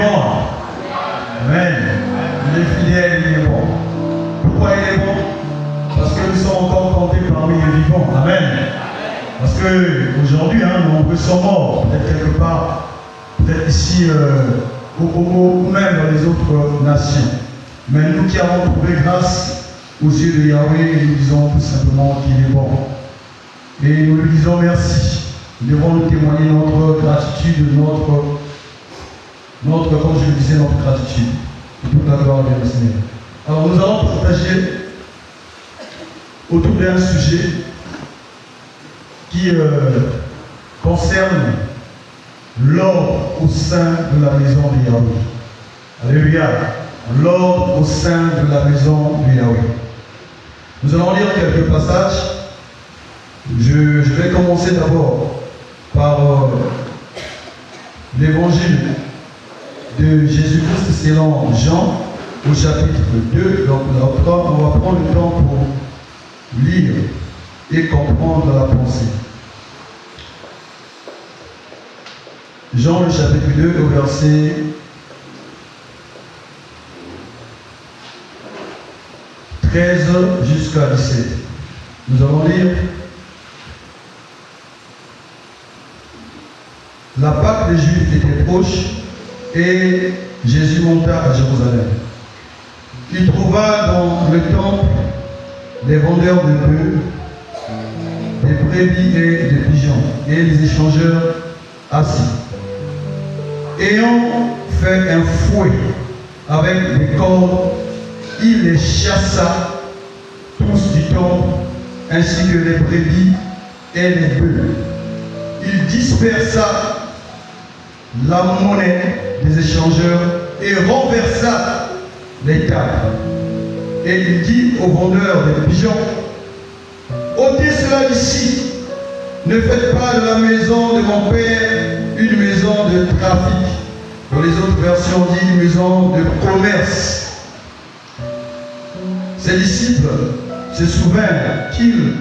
bon. Amen. Il est fidèle, il est bon. Pourquoi il est bon? Parce que nous sommes encore comptés parmi les vivants. Amen. Parce qu'aujourd'hui, nombreux sont morts, peut-être quelque part, peut-être ici, au Congo, ou même dans les autres nations. Mais nous qui avons trouvé grâce aux yeux de Yahweh, nous disons tout simplement qu'il est bon. Et nous lui disons merci. Nous devons nous témoigner notre gratitude, comme je le disais, notre gratitude. Toute la gloire de Seigneur. Alors nous allons partager autour d'un sujet qui concerne l'ordre au sein de la maison de Yahweh. Alléluia. L'ordre au sein de la maison de Yahweh. Nous allons lire quelques passages. Je vais commencer d'abord par l'évangile de Jésus-Christ selon Jean au chapitre 2. Donc on va prendre le temps pour lire et comprendre la pensée. Jean le chapitre 2 au verset 13 jusqu'à 17. Nous allons lire. La Pâque des Juifs était proche et Jésus monta à Jérusalem. Il trouva dans le temple des vendeurs de bœufs, des brebis et des pigeons, et les échangeurs assis. Ayant fait un fouet avec des cordes, il les chassa tous du temple, ainsi que les brebis et les bœufs. Il dispersa la monnaie des échangeurs et renversa les tables. Et il dit aux vendeurs des pigeons, ôtez cela d'ici, ne faites pas de la maison de mon père une maison de trafic. Dans les autres versions, on dit une maison de commerce. Ses disciples se souvinrent qu'il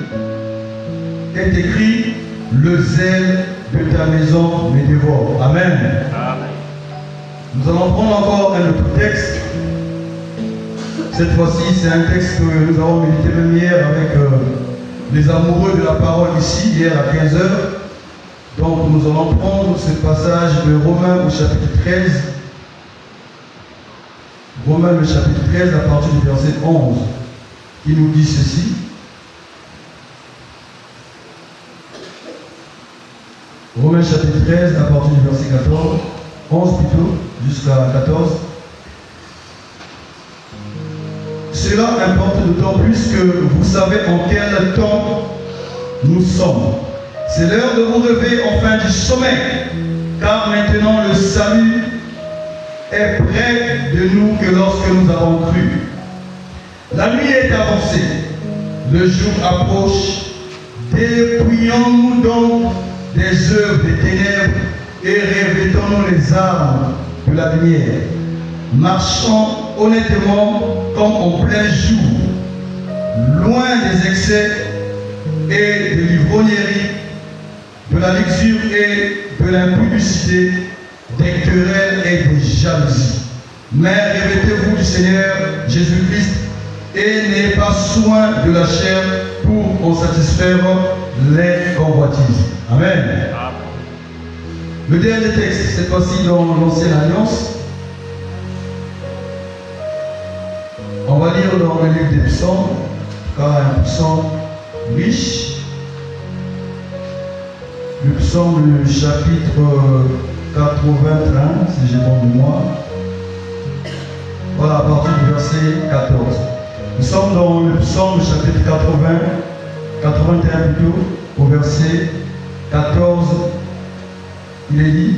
est écrit, le zèle de ta maison me dévore. Amen. Amen. Nous allons prendre encore un autre texte. Cette fois-ci, c'est un texte que nous avons médité même hier avec les amoureux de la parole ici, hier à 15h. Donc nous allons prendre ce passage de Romains au chapitre 13. Romains le chapitre 13 à partir du verset 11, qui nous dit ceci. Romains chapitre 13 à partir du verset 14, 11 plutôt, jusqu'à 14. Cela importe d'autant plus que vous savez en quel temps nous sommes. C'est l'heure de vous lever enfin du sommeil, car maintenant le salut est près de nous que lorsque nous avons cru. La nuit est avancée, le jour approche, dépouillons-nous donc des œuvres des ténèbres et revêtons-nous les armes de la lumière. Marchons honnêtement comme en plein jour, loin des excès et de l'ivrognerie, de la luxure et de l'impudicité, des querelles et des jalousies. Mais revêtez-vous du Seigneur Jésus-Christ et n'ayez pas soin de la chair pour en satisfaire les convoitises. Amen. Le dernier texte, cette fois-ci dans l'Ancienne Alliance. On va lire dans le livre des psaumes, car un psaume riche. Le psaume, le chapitre 81, si j'ai bon mémoire. Voilà, à partir du verset 14. Nous sommes dans le psaume, chapitre 81 plutôt, au verset 14. Il est dit,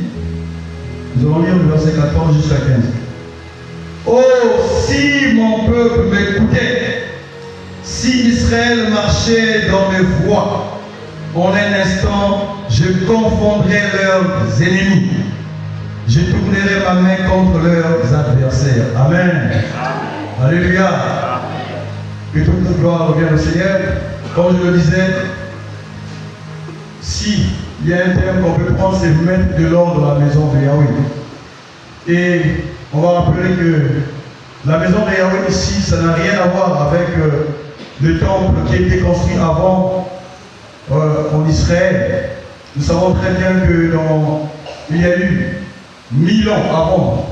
nous allons lire le verset 14 jusqu'à 15. Oh, si mon peuple m'écoutait, si Israël marchait dans mes voies, en un instant, je confondrais leurs ennemis. Je tournerai ma main contre leurs adversaires. Amen. Amen. Alléluia. Que toute la gloire revienne au Seigneur. Comme je le disais, si il y a un terme qu'on peut prendre, c'est mettre de l'ordre dans la maison de Yahweh. Et on va rappeler que la maison de Yahweh ici, ça n'a rien à voir avec le temple qui a été construit avant en Israël. Nous savons très bien que il y a eu 1000 ans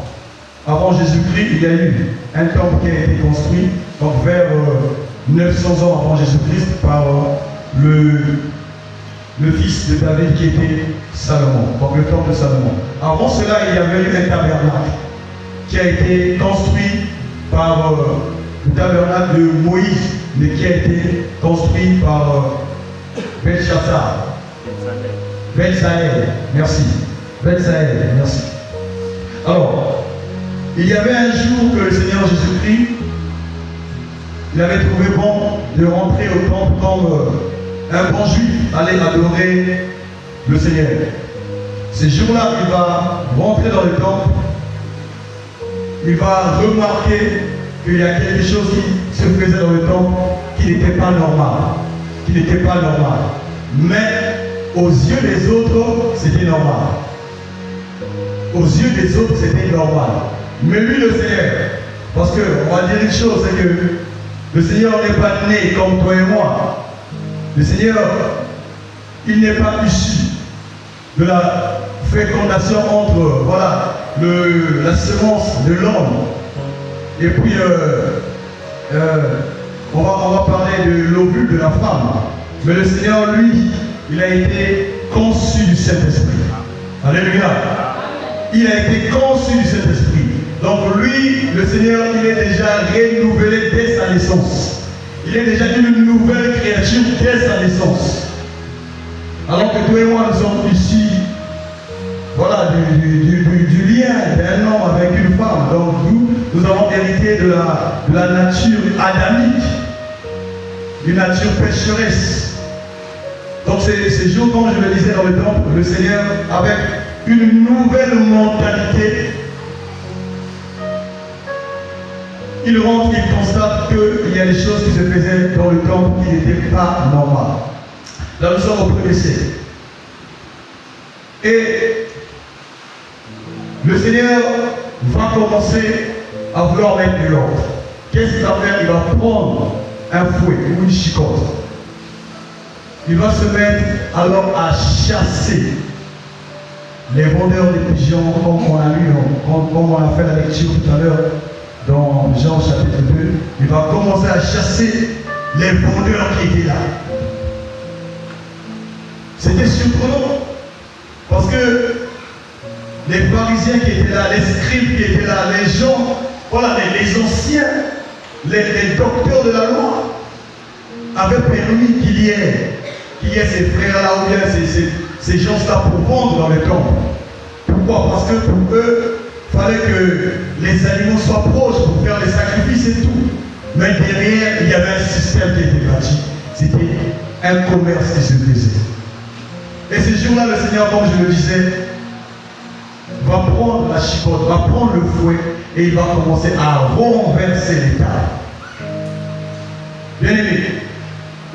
avant Jésus-Christ, il y a eu un temple qui a été construit, donc vers 900 ans avant Jésus-Christ, par le fils de David qui était Salomon, donc le temple de Salomon. Avant cela, il y avait eu un tabernacle qui a été construit par le tabernacle de Moïse, mais qui a été construit par Belshazzar. Belsaël, merci. Belsaël, merci. Alors, il y avait un jour que le Seigneur Jésus-Christ, il avait trouvé bon de rentrer au temple comme un bon juif allait adorer le Seigneur. Ce jour-là, il va rentrer dans le temple, il va remarquer qu'il y a quelque chose qui se faisait dans le temple qui n'était pas normal. Mais aux yeux des autres, c'était normal. Aux yeux des autres, c'était normal. Mais lui, le Seigneur, parce qu'on va dire une chose, c'est que le Seigneur n'est pas né comme toi et moi. Le Seigneur, il n'est pas issu de la fécondation entre la semence de l'homme. Et puis, on va parler de l'ovule de la femme. Mais le Seigneur, lui, il a été conçu du Saint-Esprit. Alléluia. Il a été conçu du Saint-Esprit. Donc lui, le Seigneur, il est déjà renouvelé dès sa naissance. Il est déjà une nouvelle créature dès sa naissance. Alors que toi et moi, nous sommes issus du lien d'un homme avec une femme. Donc nous avons hérité de la nature adamique, une nature pécheresse. Donc ces jours, comme je le disais dans le temple, le Seigneur, avec une nouvelle mentalité, il rentre, il constate qu'il y a des choses qui se faisaient dans le temple qui n'étaient pas normales. Là, nous sommes au premier siècle. Et le Seigneur va commencer à vouloir mettre de l'ordre. Qu'est-ce qu'il va faire? Il va prendre un fouet ou une chicotte. Il va se mettre alors à chasser les vendeurs de pigeons, comme on a lu, comme on a fait la lecture tout à l'heure dans Jean chapitre 2. Il va commencer à chasser les vendeurs qui étaient là. C'était surprenant parce que les pharisiens qui étaient là, les scribes qui étaient là, les gens, les anciens, les docteurs de la loi avaient permis qu'il y ait ces frères-là ou bien ces gens-là pour vendre dans le temple. Pourquoi? Parce que pour eux, il fallait que les animaux soient proches pour faire les sacrifices et tout. Mais derrière, il y avait un système qui était bâti. C'était un commerce qui se faisait. Et ce jour-là, le Seigneur, comme je le disais, va prendre la chicotte, va prendre le fouet et il va commencer à renverser les tables. Bien aimé,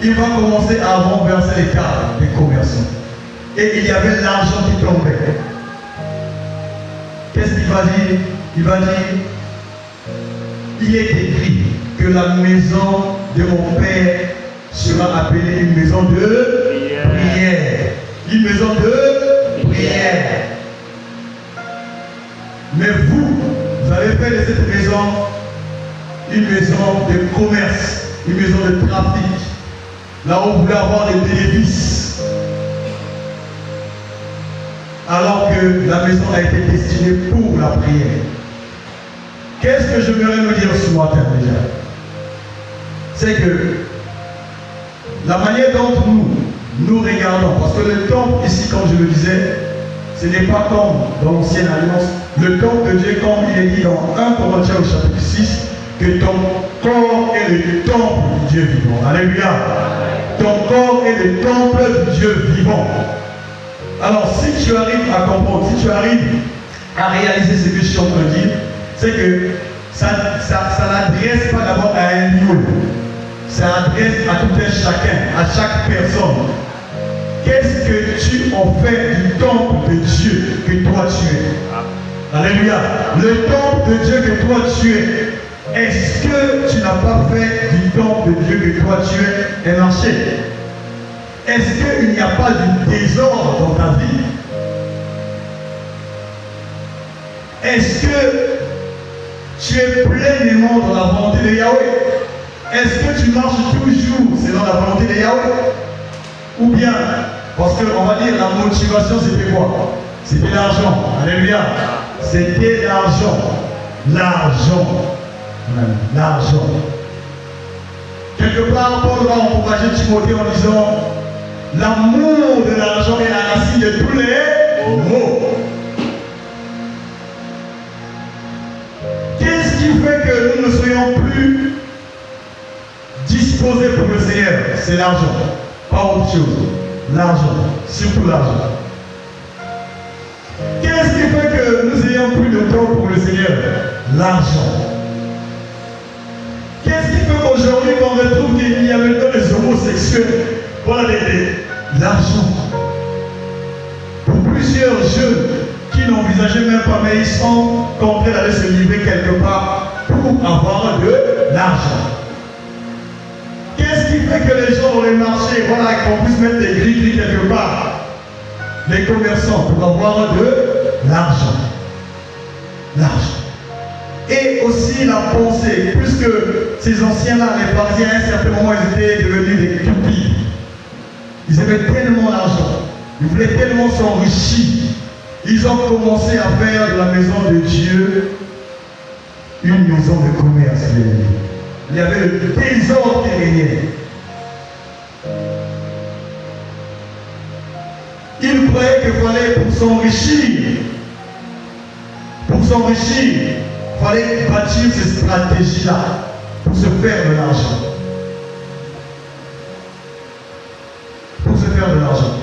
il va commencer à renverser les tables des commerçants. Et il y avait l'argent qui tombait. Qu'est-ce qu'il va dire? Il va dire, il est écrit que la maison de mon Père sera appelée une maison de prière. Une maison de prière. Mais vous avez fait de cette maison une maison de commerce, une maison de trafic, là où vous voulez avoir des bénéfices. Alors que la maison a été destinée pour la prière. Qu'est-ce que je voudrais me dire ce matin déjà? C'est que la manière dont nous regardons, parce que le temple ici, comme je le disais, ce n'est pas comme dans l'ancienne alliance, le temple de Dieu, comme il est dit dans 1 Corinthiens au chapitre 6, que ton corps est le temple du Dieu vivant. Alléluia. Ton corps est le temple du Dieu vivant. Alors, si tu arrives à comprendre, si tu arrives à réaliser ce que je suis en train de dire, c'est que ça n'adresse pas d'abord à un lieu. Ça adresse à tout un chacun, à chaque personne. Qu'est-ce que tu en fais du temple de Dieu que toi tu es? Alléluia. Le temple de Dieu que toi tu es, est-ce que tu n'as pas fait du temple de Dieu que toi tu es un marché? Est-ce qu'il n'y a pas du désordre dans ta vie? Est-ce que tu es pleinement dans la volonté de Yahweh? Est-ce que tu marches toujours selon la volonté de Yahweh? Ou bien, parce qu'on va dire la motivation c'était quoi? C'était l'argent. Alléluia. C'était l'argent. L'argent. L'argent. Quelque part, Paul va encourager Timothée en disant l'amour de l'argent est la racine de tous les maux. Qu'est-ce qui fait que nous ne soyons plus disposés pour le Seigneur? C'est l'argent, pas autre chose. L'argent, surtout l'argent. Qu'est-ce qui fait que nous ayons plus de temps pour le Seigneur? L'argent. Qu'est-ce qui fait qu'aujourd'hui on retrouve qu'il y a maintenant des homosexuels? Voilà l'argent. Pour plusieurs jeunes qui n'envisageaient même pas, mais ils sont contraints d'aller se livrer quelque part pour avoir de l'argent. Qu'est-ce qui fait que les gens dans les marchés, voilà, qu'on puisse mettre des gris quelque part? Les commerçants pour avoir de l'argent. L'argent. Et aussi la pensée, puisque ces anciens-là, les Parisiens, à un certain moment, ils étaient devenus des cupides. Ils aimaient tellement l'argent. Ils voulaient tellement s'enrichir. Ils ont commencé à faire de la maison de Dieu une maison de commerce. Il y avait le désordre qui régnait. Ils croyaient qu'il fallait pour s'enrichir, il fallait bâtir ces stratégies-là pour se faire de l'argent. Pour se faire de l'argent.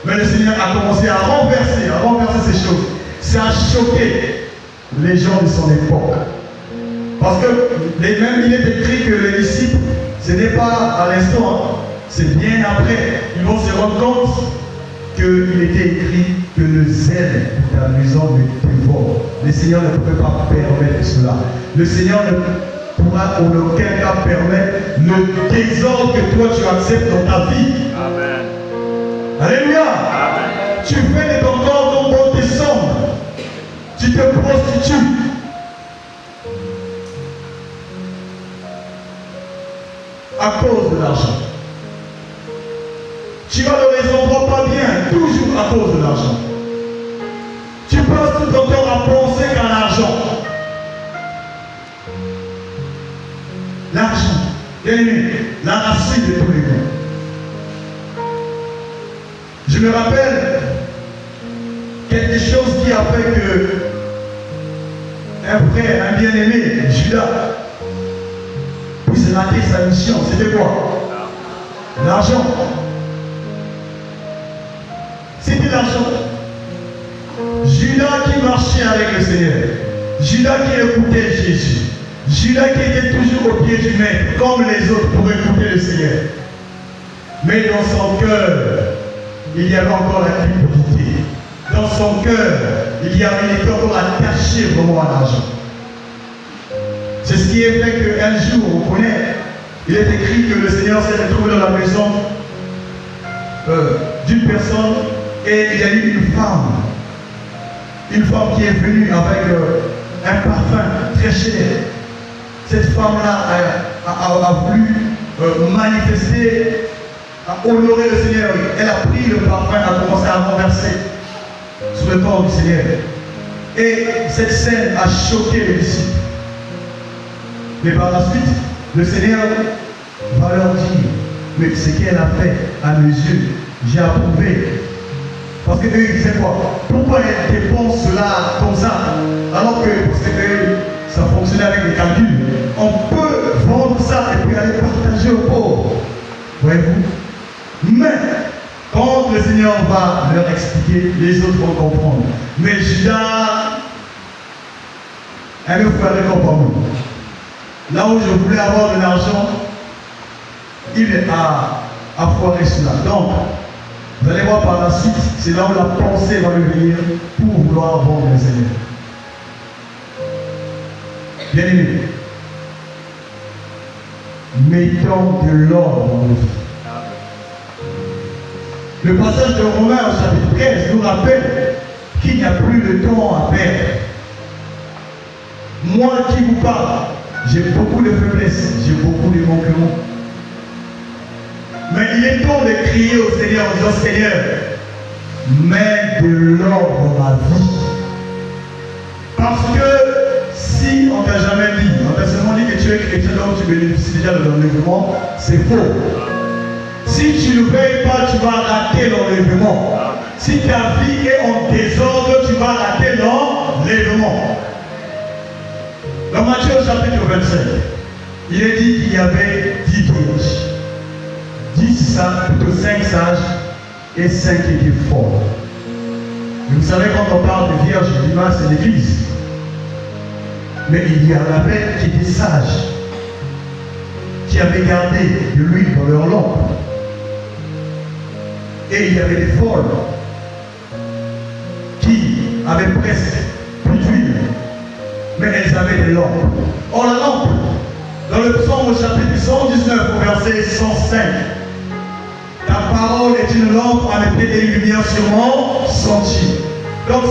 Mais le Seigneur a commencé à renverser ces choses. Ça a choqué les gens de son époque. Parce que même il est écrit que les disciples, ce n'est pas à l'instant, hein, c'est bien après. Ils vont se rendre compte qu'il était écrit que le zèle de ta maison me dévore. Le Seigneur ne pouvait pas permettre cela. Le Seigneur ne pourra en aucun cas permettre le désordre que toi tu acceptes dans ta vie. Amen. Alléluia. Amen. Tu fais de ton corps ton bon descendre. Tu te prostitues. À cause de l'argent. Tu vas dans les endroits pas bien, toujours à cause de l'argent. Tu passes tout ton temps à penser qu'à l'argent. L'argent, bien aimé, la racine de tous les maux. Je me rappelle quelque chose qui a fait que un frère, un bien-aimé, Judas, puisse rater sa mission. C'était quoi? L'argent. C'était l'argent. Judas qui marchait avec le Seigneur. Judas qui écoutait Jésus. Judas qui était toujours au pied du maître, comme les autres, pour écouter le Seigneur. Mais dans son cœur, il y avait encore la cupidité. Dans son cœur, il était encore attaché vraiment à l'argent. C'est ce qui est fait qu'un jour, on connaît, il est écrit que le Seigneur s'est retrouvé dans la maison d'une personne et il y a eu une femme qui est venue avec un parfum très cher. Cette femme-là a voulu manifester, a honoré le Seigneur. Elle a pris le parfum, a commencé à renverser sur le corps du Seigneur. Et cette scène a choqué les disciples. Mais par la suite, le Seigneur va leur dire, mais ce qu'elle a fait à mes yeux, j'ai approuvé. Parce qu'eux, ils disaient quoi? Pourquoi elle dépense cela comme ça? Alors que, parce que ça fonctionnait avec les calculs. On peut vendre ça et puis aller partager aux pauvres. Voyez-vous? Mais, quand le Seigneur va leur expliquer, les autres vont comprendre. Mais Judas, elle ne pouvait pas comprendre. Là où je voulais avoir de l'argent, il a foiré cela. Donc, vous allez voir par la suite, c'est là où la pensée va lui venir pour vouloir vendre le Seigneur. Bien-aimés, mettons de l'ordre dans nos vies. Le passage de Romains au chapitre 13 nous rappelle qu'il n'y a plus de temps à perdre. Moi qui vous parle, j'ai beaucoup de faiblesses, j'ai beaucoup de manquements. Mais il est temps de crier au Seigneur en disant Seigneur, mets de l'ordre dans ma vie. Parce que si on t'a jamais dit, on t'a seulement dit que tu es chrétien, donc tu bénéficies déjà de l'enlèvement, c'est faux. Si tu ne veilles pas, tu vas rater l'enlèvement. Si ta vie est en désordre, tu vas rater l'enlèvement. Dans Matthieu chapitre 25, il est dit qu'il y avait 10 vierges. 10 sages, plutôt 5 sages et 5 étaient forts. Vous savez, quand on parle de vierges, l'image c'est l'église. Mais il y en avait qui étaient sages, qui avaient gardé de l'huile dans leur lampe. Et il y avait des folles qui avaient presque plus d'huile, mais elles avaient des lampes. Or la lampe, dans le psaume au chapitre 119 au verset 105, ta parole est une lampe à mettre des lumières sur mon sentier. Donc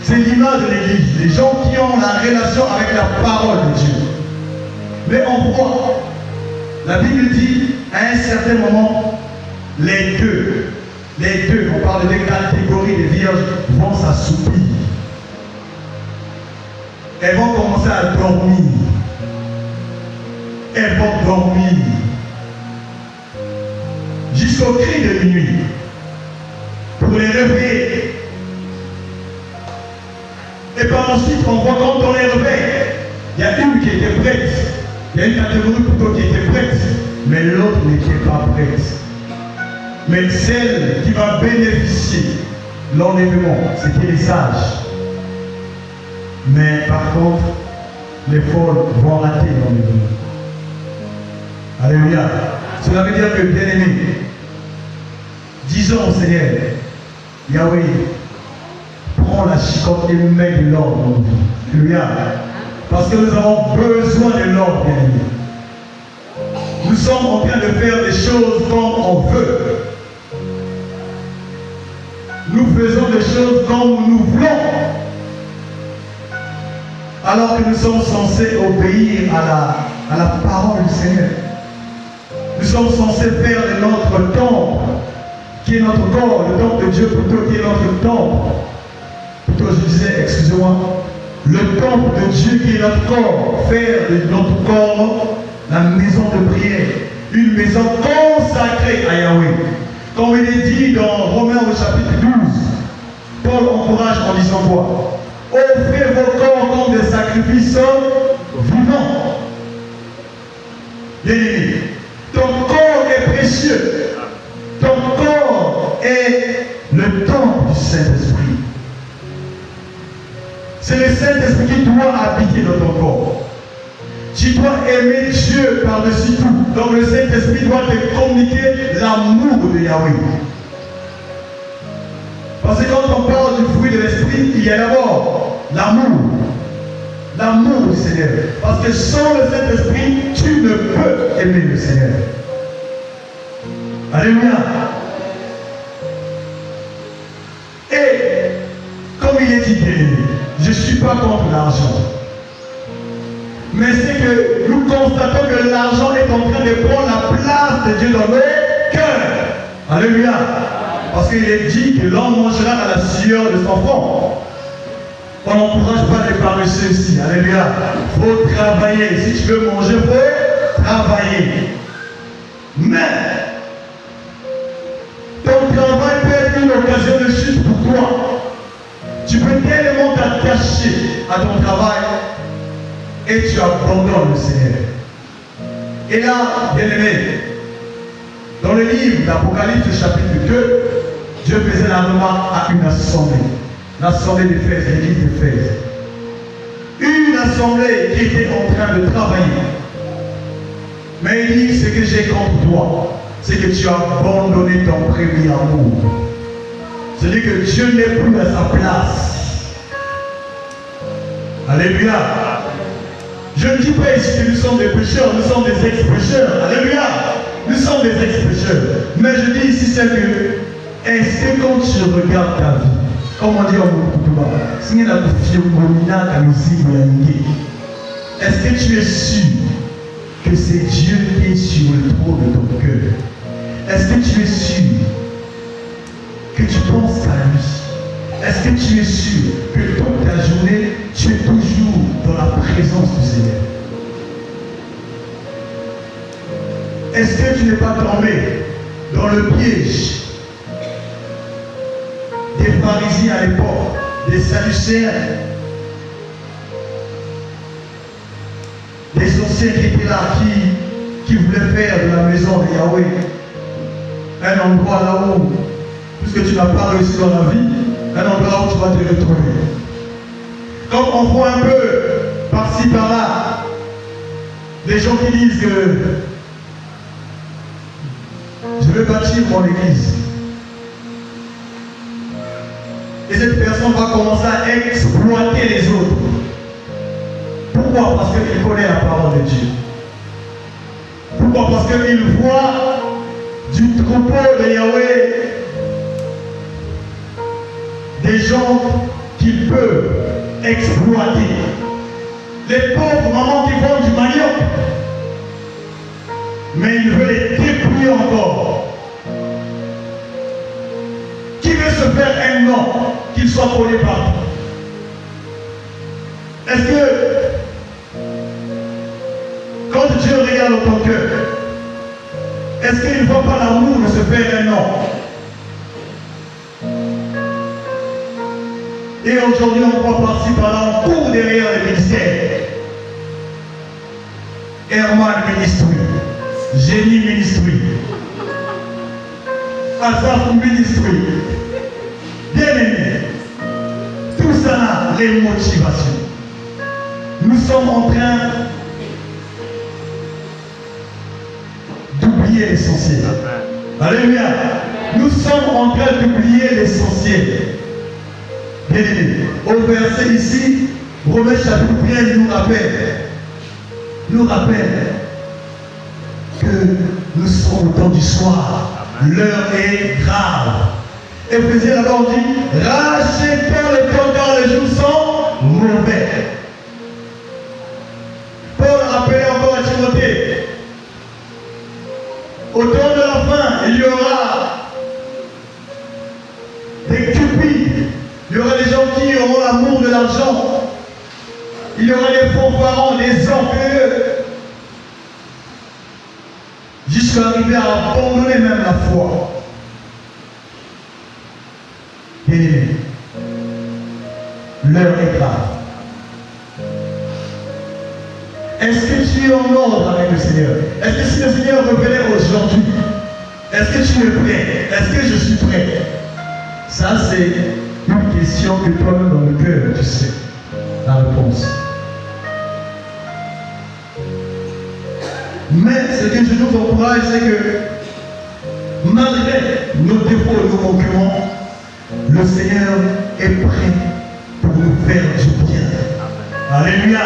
c'est l'image de l'église, les gens qui ont la relation avec la parole de Dieu. Mais on voit, la Bible dit, à un certain moment, les deux, on parle des catégories des vierges, vont s'assoupir. Elles vont commencer à dormir. Elles vont dormir. Jusqu'au cri de minuit. Pour les réveiller. Et par ensuite, on voit quand on les réveille, il y a une qui était prête. Il y a une catégorie plutôt qui était prête. Mais l'autre n'était pas prête. Mais celle qui va bénéficier de l'enlèvement, c'était les sages. Mais par contre, les folles vont rater l'enlèvement. Alléluia. Cela veut dire que, bien-aimés, disons au Seigneur, Yahweh, prends la chicotte et mets de l'ordre dans nos vies. Alléluia. Parce que nous avons besoin de l'ordre, bien-aimés. Nous sommes en train de faire des choses comme on veut. Nous faisons des choses comme nous voulons. Alors que nous sommes censés obéir à la parole du Seigneur. Nous sommes censés faire de notre temple, qui est notre corps, le temple de Dieu plutôt qui est notre temple. Plutôt je disais, excusez-moi, le temple de Dieu qui est notre corps, faire de notre corps la maison de prière, une maison consacrée à Yahweh. Comme il est dit dans Romains au chapitre 12, Paul encourage en disant quoi? Offrez vos corps comme des sacrifices vivants. Bien-aimé, ton corps est précieux. Ton corps est le temple du Saint-Esprit. C'est le Saint-Esprit qui doit habiter dans ton corps. Tu dois aimer Dieu par-dessus tout. Donc le Saint-Esprit doit te communiquer l'amour de Yahweh. Parce que quand on parle du fruit de l'Esprit, il y a d'abord l'amour. L'amour du Seigneur. Parce que sans le Saint-Esprit, tu ne peux aimer le Seigneur. Alléluia. Et comme il est dit, je ne suis pas contre l'argent. Mais c'est que nous constatons que l'argent est en train de prendre la place de Dieu dans nos cœurs. Alléluia. Parce qu'il est dit que l'homme mangera dans la sueur de son front. On n'encourage pas les paresseux ici. Alléluia. Il faut travailler. Si tu veux manger, il faut travailler. Mais ton travail peut être une occasion de chute pour toi. Tu peux tellement t'attacher à ton travail et tu abandonnes le Seigneur. Et là, bien aimé, dans le livre d'Apocalypse chapitre 2, Dieu faisait la remarque à une assemblée. L'assemblée d'Éphèse, l'église d'Éphèse. Une assemblée qui était en train de travailler. Mais il dit, ce que j'ai contre toi, c'est que tu as abandonné ton premier amour. C'est-à-dire que Dieu n'est plus à sa place. Alléluia. Je ne dis pas ici que nous sommes des pécheurs, nous sommes des ex-pécheurs. Alléluia. Nous sommes des ex-pécheurs. Mais je dis ici, c'est que, est-ce que quand tu regardes ta vie, comme on dit en Mokutuba, est-ce que tu es sûr que c'est Dieu qui est sur le trône de ton cœur? Est-ce que tu es sûr que tu penses à lui? Est-ce que tu es sûr que toute ta journée, tu es toujours dans la présence du Seigneur? Est-ce que tu n'es pas tombé dans le piège des pharisiens à l'époque, des sadducéens, des anciens qui étaient là, qui voulaient faire de la maison de Yahweh un endroit là où, puisque tu n'as pas réussi dans la vie, un endroit où tu vas te retrouver. Comme on voit un peu par-ci par-là, des gens qui disent que je vais bâtir mon église. Et cette personne va commencer à exploiter les autres. Pourquoi? Parce qu'il connaît la parole de Dieu. Pourquoi? Parce qu'il voit du troupeau de Yahweh des gens qu'il peut exploiter. Les pauvres mamans qui vendent du manioc, mais il veut les dépouiller encore. Qui veut se faire un nom, qu'il soit collé partout? Est-ce que quand Dieu regarde dans ton cœur, est-ce qu'il ne voit pas l'amour de se faire un nom? Et aujourd'hui, on voit par-ci par-là, on court derrière les ministères. Herman Ministry, Génie Ministry, Azaf Ministry. Bien aimé, tout ça là, les motivations. Nous sommes en train d'oublier l'essentiel. Alléluia. Nous sommes en train d'oublier l'essentiel. Bien aimé, au verset ici, Romains chapitre 13 nous rappelle que nous sommes au temps du soir. L'heure est grave. Éphésiens d'abord dit, rachetons le temps car les jours sont mauvais. Paul rappelait encore à Timothée, au temps de la fin, il y aura des cupides, il y aura des gens qui auront l'amour de l'argent, il y aura des fanfarons, des orgueilleux, jusqu'à arriver à abandonner même la foi. Bien-aimé, l'heure est grave. Est-ce que tu es en ordre avec le Seigneur? Est-ce que si le Seigneur revenait aujourd'hui, est-ce que tu es prêt? Est-ce que je suis prêt? Ça, c'est une question que toi-même dans le cœur, tu sais la réponse. Mais ce que je nous encourage, c'est que malgré nos défauts et nos manquements, le Seigneur est prêt pour nous faire du bien. Alléluia.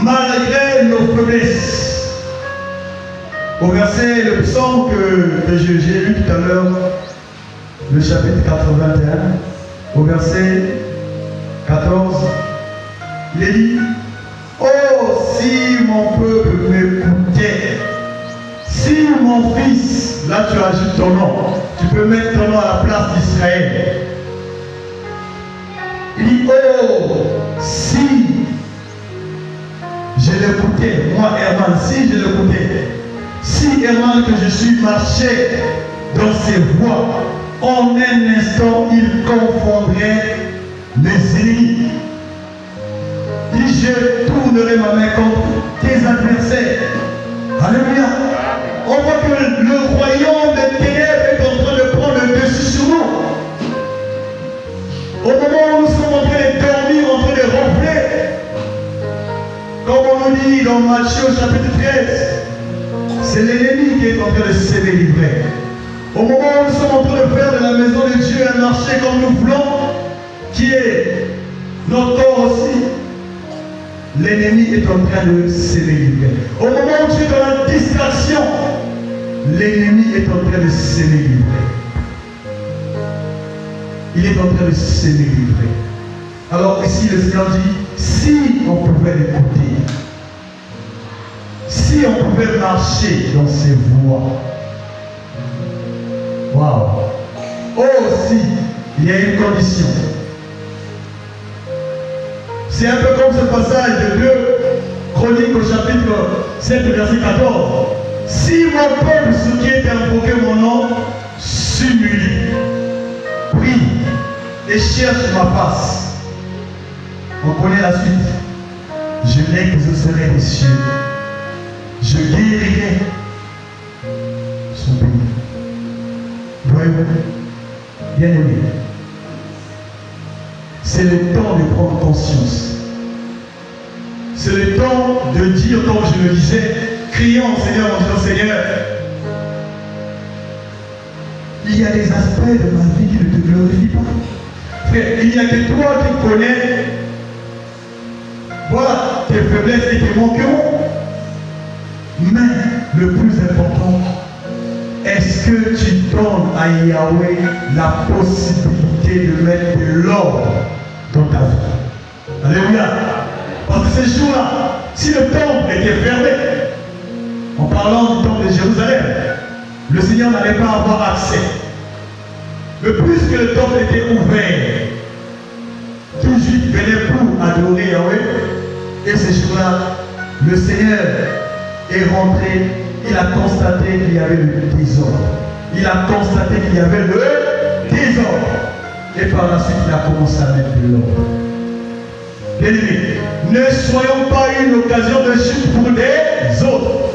Malgré nos faiblesses. Au verset, le psaume que j'ai lu tout à l'heure, le chapitre 81, au verset 14, il est dit, oh, si mon peuple m'écoutait, si mon fils, là tu ajoutes ton nom, tu peux mettre ton nom à la place d'Israël. Il dit, oh, si je l'écoutais, moi Herman, si je l'écoutais, si Herman que je suis marché dans ses voies, en un instant il confondrait mes ennemis. Il dit, je tournerai ma main contre tes adversaires. Alléluia. On voit que le royaume des ténèbres est en train de prendre le dessus sur nous. Au moment où nous sommes en train de dormir, en train de ronfler, comme on nous dit dans Matthieu chapitre 13, c'est l'ennemi qui est en train de s'aimer livrer. Au moment où nous sommes en train de faire de la maison de Dieu un marché comme nous voulons, qui est notre corps aussi, l'ennemi est en train de s'élever. Au moment où tu es dans la distraction, l'ennemi est en train de s'élever. Il est en train de s'élever. Alors ici, le Seigneur dit, si on pouvait l'écouter, si on pouvait marcher dans ses voies. Waouh! Oh, si, il y a une condition. C'est un peu comme ce passage de 2 Chroniques au chapitre 7, verset 14. Si mon peuple, ce qui est invoqué mon nom, s'humilie, prie et cherche ma face. On connaît la suite. Je l'exaucerai des cieux. Je guérirai son pays. Voyez-vous, bien aimé, c'est le temps de prendre conscience. C'est le temps de dire, comme je le disais, criant au Seigneur en disant, Seigneur, il y a des aspects de ma vie qui ne te glorifient pas. Frère, il n'y a que toi qui connais, voilà, tes faiblesses et tes manquements. Mais le plus important, est-ce que tu donnes à Yahweh la possibilité de mettre de l'ordre dans ta vie? Alléluia. Parce que ces jours-là, si le temple était fermé, en parlant du temple de Jérusalem, le Seigneur n'allait pas avoir accès. Mais puisque le temple était ouvert, tout juif venait pour adorer Yahweh, et ces jours-là, le Seigneur est rentré, il a constaté qu'il y avait le désordre. Il a constaté qu'il y avait le désordre. Et par la suite, il a commencé à mettre de l'ordre. Bien-aimés, ne soyons pas une occasion de chute pour les autres.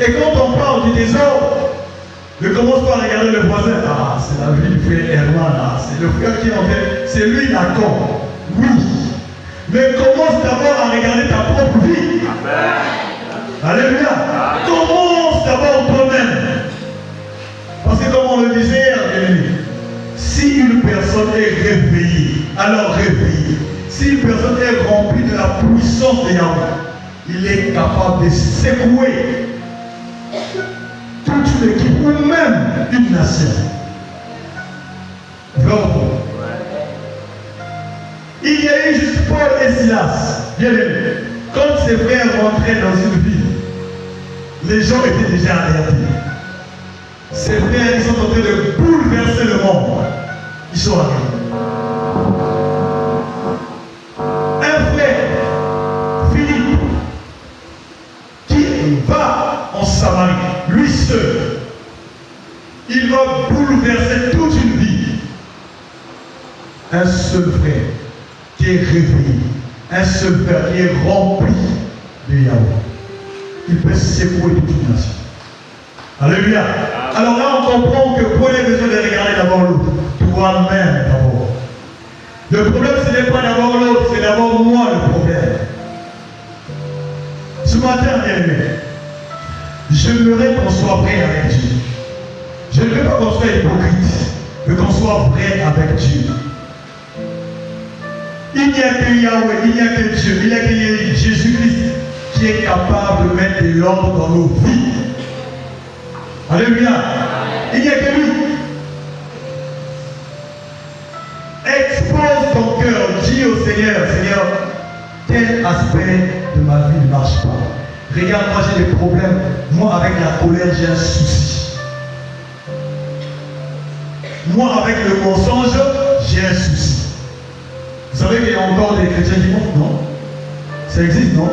Et quand on parle du désordre, ne commence pas à regarder le voisin. Ah, c'est la vie du frère Herman. Ah, c'est le frère qui est en fait. C'est lui d'accord. Oui. Mais commence d'abord à regarder ta propre vie. Amen. Alléluia. Commence d'abord toi-même. Parce que comme on le disait, si une personne est réveillée, alors réveillée. Si une personne est remplie de la puissance de Yahweh, il est capable de secouer toute une équipe ou même une nation. Vraiment. Il y a eu juste Paul et Silas. Bien aimé. Quand ces frères rentraient dans une ville, les gens étaient déjà alertés. Ces frères, ils sont en train de bouleverser le monde. Ils sont arrivés. Un frère, Philippe, qui va en Samarie, lui seul, il va bouleverser toute une vie. Un seul frère qui est réveillé, un seul frère qui est rempli de Yahweh, il peut secouer toute une nation. Alléluia. Alors là, on comprend que pour les besoin de regarder d'abord l'autre, toi-même d'abord. Le problème, ce n'est pas d'abord l'autre, c'est d'abord moi le problème. Ce matin, bien aimé, j'aimerais qu'on soit vrai avec Dieu. Je ne veux pas qu'on soit hypocrite, mais qu'on soit vrai avec Dieu. Il n'y a que Yahweh, il n'y a que Dieu, il n'y a que Jésus-Christ qui est capable de mettre de l'ordre dans nos vies. Alléluia. Il n'y a que lui. Expose ton cœur, dis au Seigneur, Seigneur, tel aspect de ma vie ne marche pas. Regarde, moi j'ai des problèmes. Moi avec la colère, j'ai un souci. Moi avec le mensonge, j'ai un souci. Vous savez qu'il y a encore des chrétiens qui mentent, non? Ça existe, non?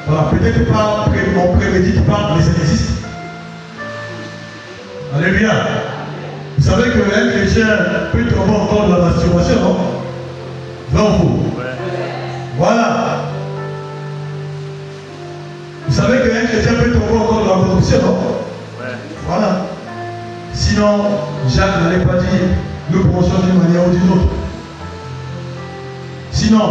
Voilà, peut-être pas on prémédite pas, mais ça existe. Alléluia. Vous savez qu'un chrétien peut tomber encore de la masturbation, non? Non, vous. Voilà. Vous savez qu'un chrétien peut tomber encore de la corruption, non? Voilà. Sinon, Jacques n'allait pas dire nous pensons d'une manière ou d'une autre. Sinon,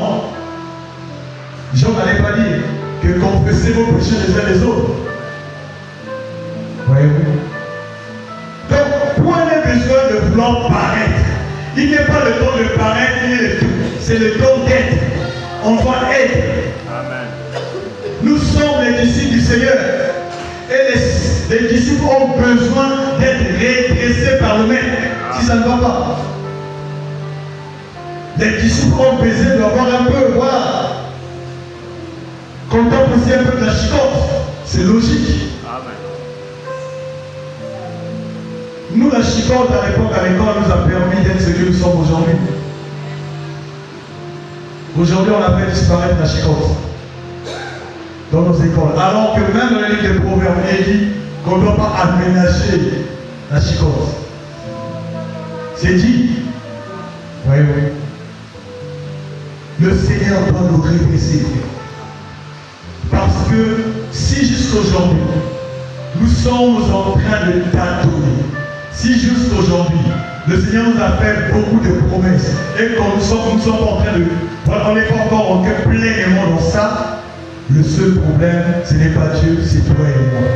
Jean n'allait pas dire que confessez vos péchés les uns les autres. Voyez-vous? Donc, point de besoin de vouloir paraître. Il n'est pas le don de paraître, c'est le don d'être. On doit être. Amen. Nous sommes les disciples du Seigneur. Et les disciples ont besoin d'être redressés par le maître. Si ça ne va pas. Les disciples ont besoin d'avoir un peu, voilà. Contempler aussi un peu de la chicotte. C'est logique. Amen. Nous, la chicotte à l'époque à l'école nous a permis d'être ce que nous sommes aujourd'hui. Aujourd'hui, on a fait disparaître la chicotte dans nos écoles. Alors que même dans les livres de Proverbes, il dit qu'on ne doit pas aménager la chicotte. C'est dit. Oui, oui. Le Seigneur doit nous redresser. Parce que si jusqu'aujourd'hui, nous sommes en train de tâtonner, si jusqu'aujourd'hui, le Seigneur nous a fait beaucoup de promesses et que nous sommes en train de... On n'est pas encore pleinement dans ça, le seul problème, ce n'est pas Dieu, c'est toi et moi.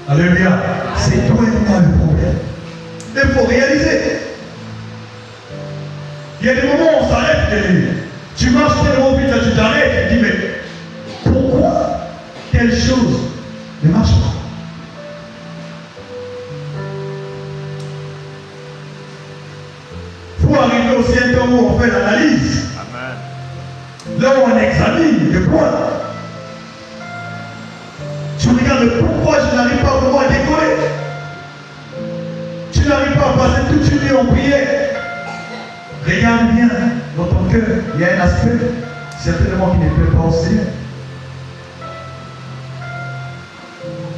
Alléluia. C'est toi et moi le problème. Il faut réaliser. Il y a des moments où on s'arrête. Tu marches tellement vite, là tu t'arrêtes, tu te dis mais pourquoi telle chose ne marche pas? Il faut arriver aussi à un temps où on fait l'analyse. Là où on examine le point. Tu regardes pourquoi je n'arrive pas vraiment à décoller. Tu n'arrives pas à passer toute une nuit en prière. Regarde bien dans ton cœur, il y a un aspect certainement qui ne plaît pas au Seigneur.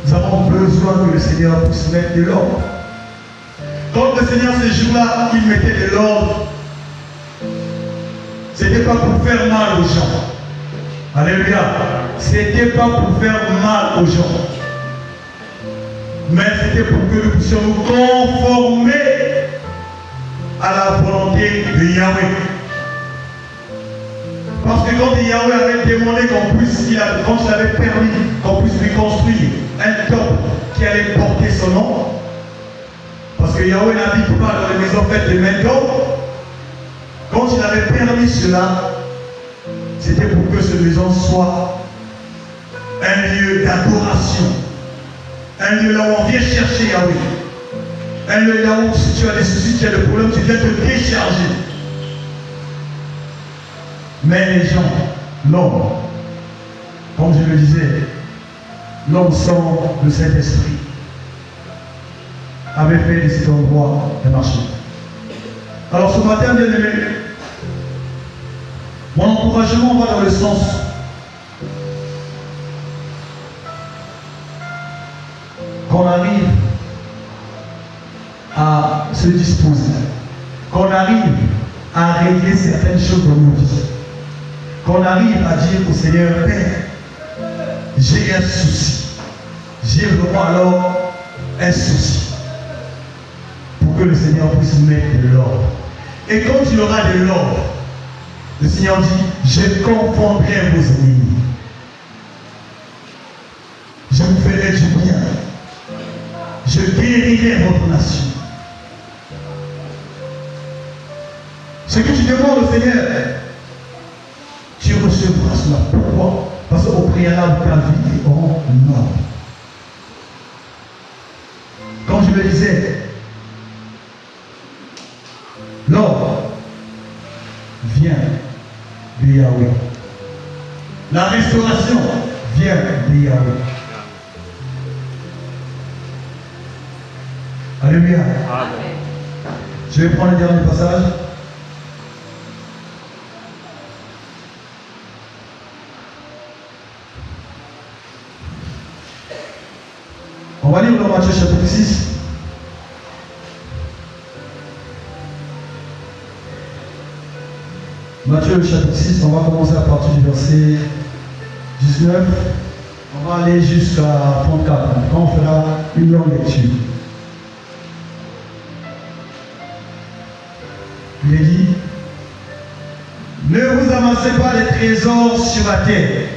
Nous avons besoin que le Seigneur puisse mettre de l'ordre. Quand le Seigneur ces jours-là, il mettait de l'ordre, ce n'était pas pour faire mal aux gens. Alléluia. Ce n'était pas pour faire mal aux gens. Mais c'était pour que nous puissions nous conformer à la volonté de Yahweh. Parce que quand Yahweh avait demandé quand il avait permis qu'on puisse lui construire un temple qui allait porter son nom, parce que Yahweh n'habite pas dans les maisons faites de main d'homme, quand il avait permis cela, c'était pour que cette maison soit un lieu d'adoration, un lieu là où on vient chercher Yahweh. Un lieu là où si tu as des soucis, tu as des problèmes, tu viens te décharger. Mais les gens, l'homme, comme je le disais, l'homme sans le Saint-Esprit avait fait de cet endroit un marché. Alors ce matin, bien aimé, mon encouragement va dans le sens qu'on arrive à se disposer, qu'on arrive à régler certaines choses dans nos vies, qu'on arrive à dire au Seigneur, Père, j'ai un souci, j'ai vraiment alors un souci, pour que le Seigneur puisse mettre de l'ordre. Et quand il y aura de l'ordre, le Seigneur dit, je confondrai vos ennemis, je vous ferai du bien, je guérirai votre nation. Ce que tu demandes au Seigneur, tu recevras cela. Pourquoi? Parce qu'au préalable, ta vie est en ordre. Comme je le disais, l'ordre vient de Yahweh. La restauration vient de Yahweh. Alléluia. Amen. Je vais prendre le dernier passage. On va lire dans Matthieu chapitre 6. Matthieu chapitre 6, on va commencer à partir du verset 19. On va aller jusqu'à 34. Après, on fera une longue lecture. Il est dit, ne vous amassez pas des trésors sur la terre,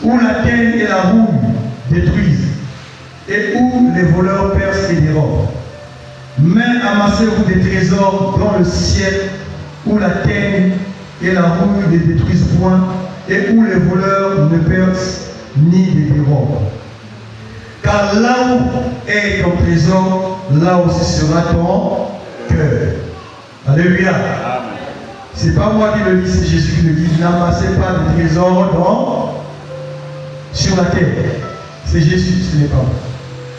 où la terre et la rouille détruisent, et où les voleurs percent et dérobent. Mais amassez-vous des trésors trésors dans le ciel, où la terre et la rouille ne détruisent point, et où les voleurs ne percent ni ne dérobent. Car là où est ton trésor, là aussi sera ton cœur. Alléluia. Ce n'est pas moi qui le dis, c'est Jésus qui le dit. N'amassez pas de trésors sur la terre. C'est Jésus, ce n'est pas moi.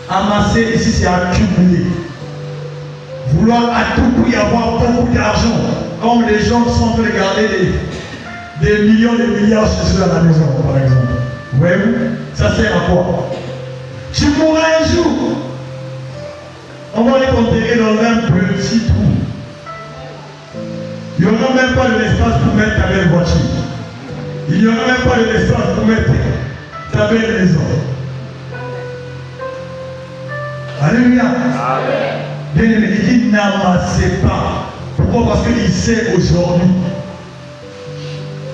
Amasser ici, c'est accumuler. Vouloir à tout prix avoir beaucoup d'argent, comme les gens qui sont en train de garder des millions, des milliards chez eux à la maison, par exemple. Vous voyez, ça sert à quoi? Tu mourras un jour. On va les enterrer dans un petit trou. Il n'y aura même pas de l'espace pour mettre ta belle voiture. Il n'y aura même pas de l'espace pour mettre ta belle maison. Alléluia. Bien aimé, il dit n'amassez pas. Pourquoi? Parce qu'il sait aujourd'hui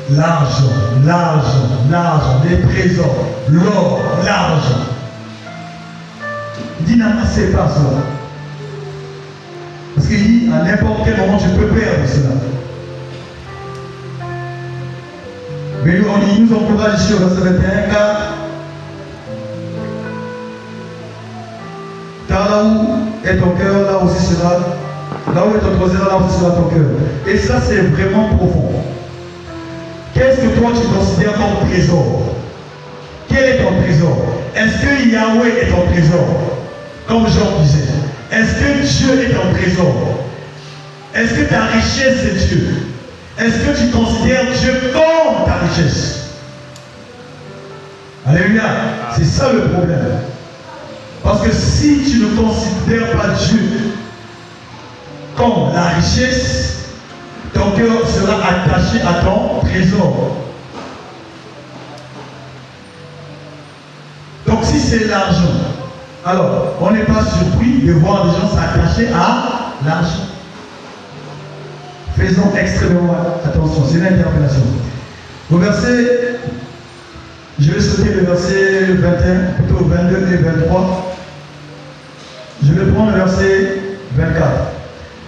l'argent, les trésors, l'or, l'argent. Il dit n'amassez pas cela. Parce qu'il dit à n'importe quel moment tu peux perdre cela. Mais il nous encourage ici au verset 21 car là où est ton cœur, là aussi sera, là où est ton trésor, là aussi sera ton cœur. Et ça c'est vraiment profond. Qu'est-ce que toi tu considères comme trésor? Quel est ton trésor? Est-ce que Yahweh est ton trésor? Comme Jean disait. Est-ce que Dieu est ton trésor? Est-ce que ta richesse c'est Dieu? Est-ce que tu considères Dieu comme ta richesse? Alléluia. C'est ça le problème. Parce que si tu ne considères pas Dieu comme la richesse, ton cœur sera attaché à ton trésor. Donc si c'est l'argent, alors on n'est pas surpris de voir des gens s'attacher à l'argent. Faisons extrêmement attention, c'est l'interpellation. Au verset, je vais sauter le verset 21, plutôt 22 et 23. Je vais prendre le verset 24.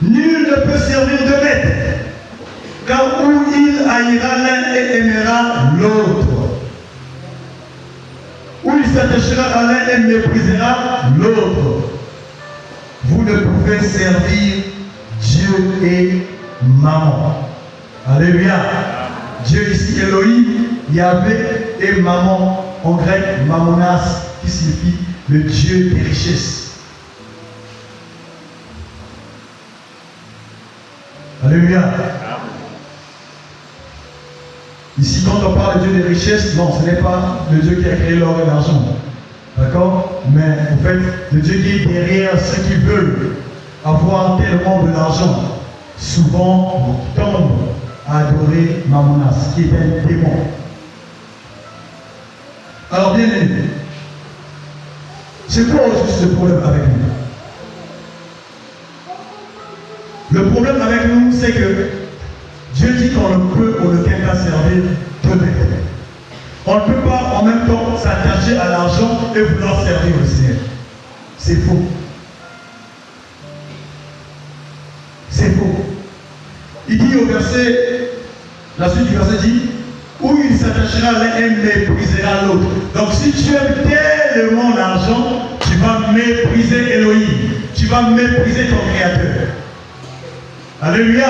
Nul ne peut servir de maître, car où il haïra l'un et aimera l'autre. Où il s'attachera à l'un et méprisera l'autre. Vous ne pouvez servir Dieu et Maman. Alléluia. Dieu ici, Elohim, Yahvé et Maman, en grec, Mamonas, qui signifie le Dieu des richesses. Alléluia. Ici, quand on parle de Dieu des richesses, non, ce n'est pas le Dieu qui a créé l'or et l'argent. D'accord? Mais en fait, le Dieu qui est derrière ceux qui veulent avoir tellement de l'argent, souvent tombent à adorer Mamonas, qui est un démon. Alors, bien aimé, c'est quoi juste le problème avec nous? Le problème avec nous, c'est que Dieu dit qu'on ne peut aucun cas servir de maître. On ne peut pas en même temps s'attacher à l'argent et vouloir servir le Seigneur. C'est faux. C'est faux. Il dit au verset, la suite du verset dit, où il s'attachera l'un et méprisera l'autre. Donc si tu aimes tellement l'argent, tu vas mépriser Elohim. Tu vas mépriser ton Créateur. Alléluia.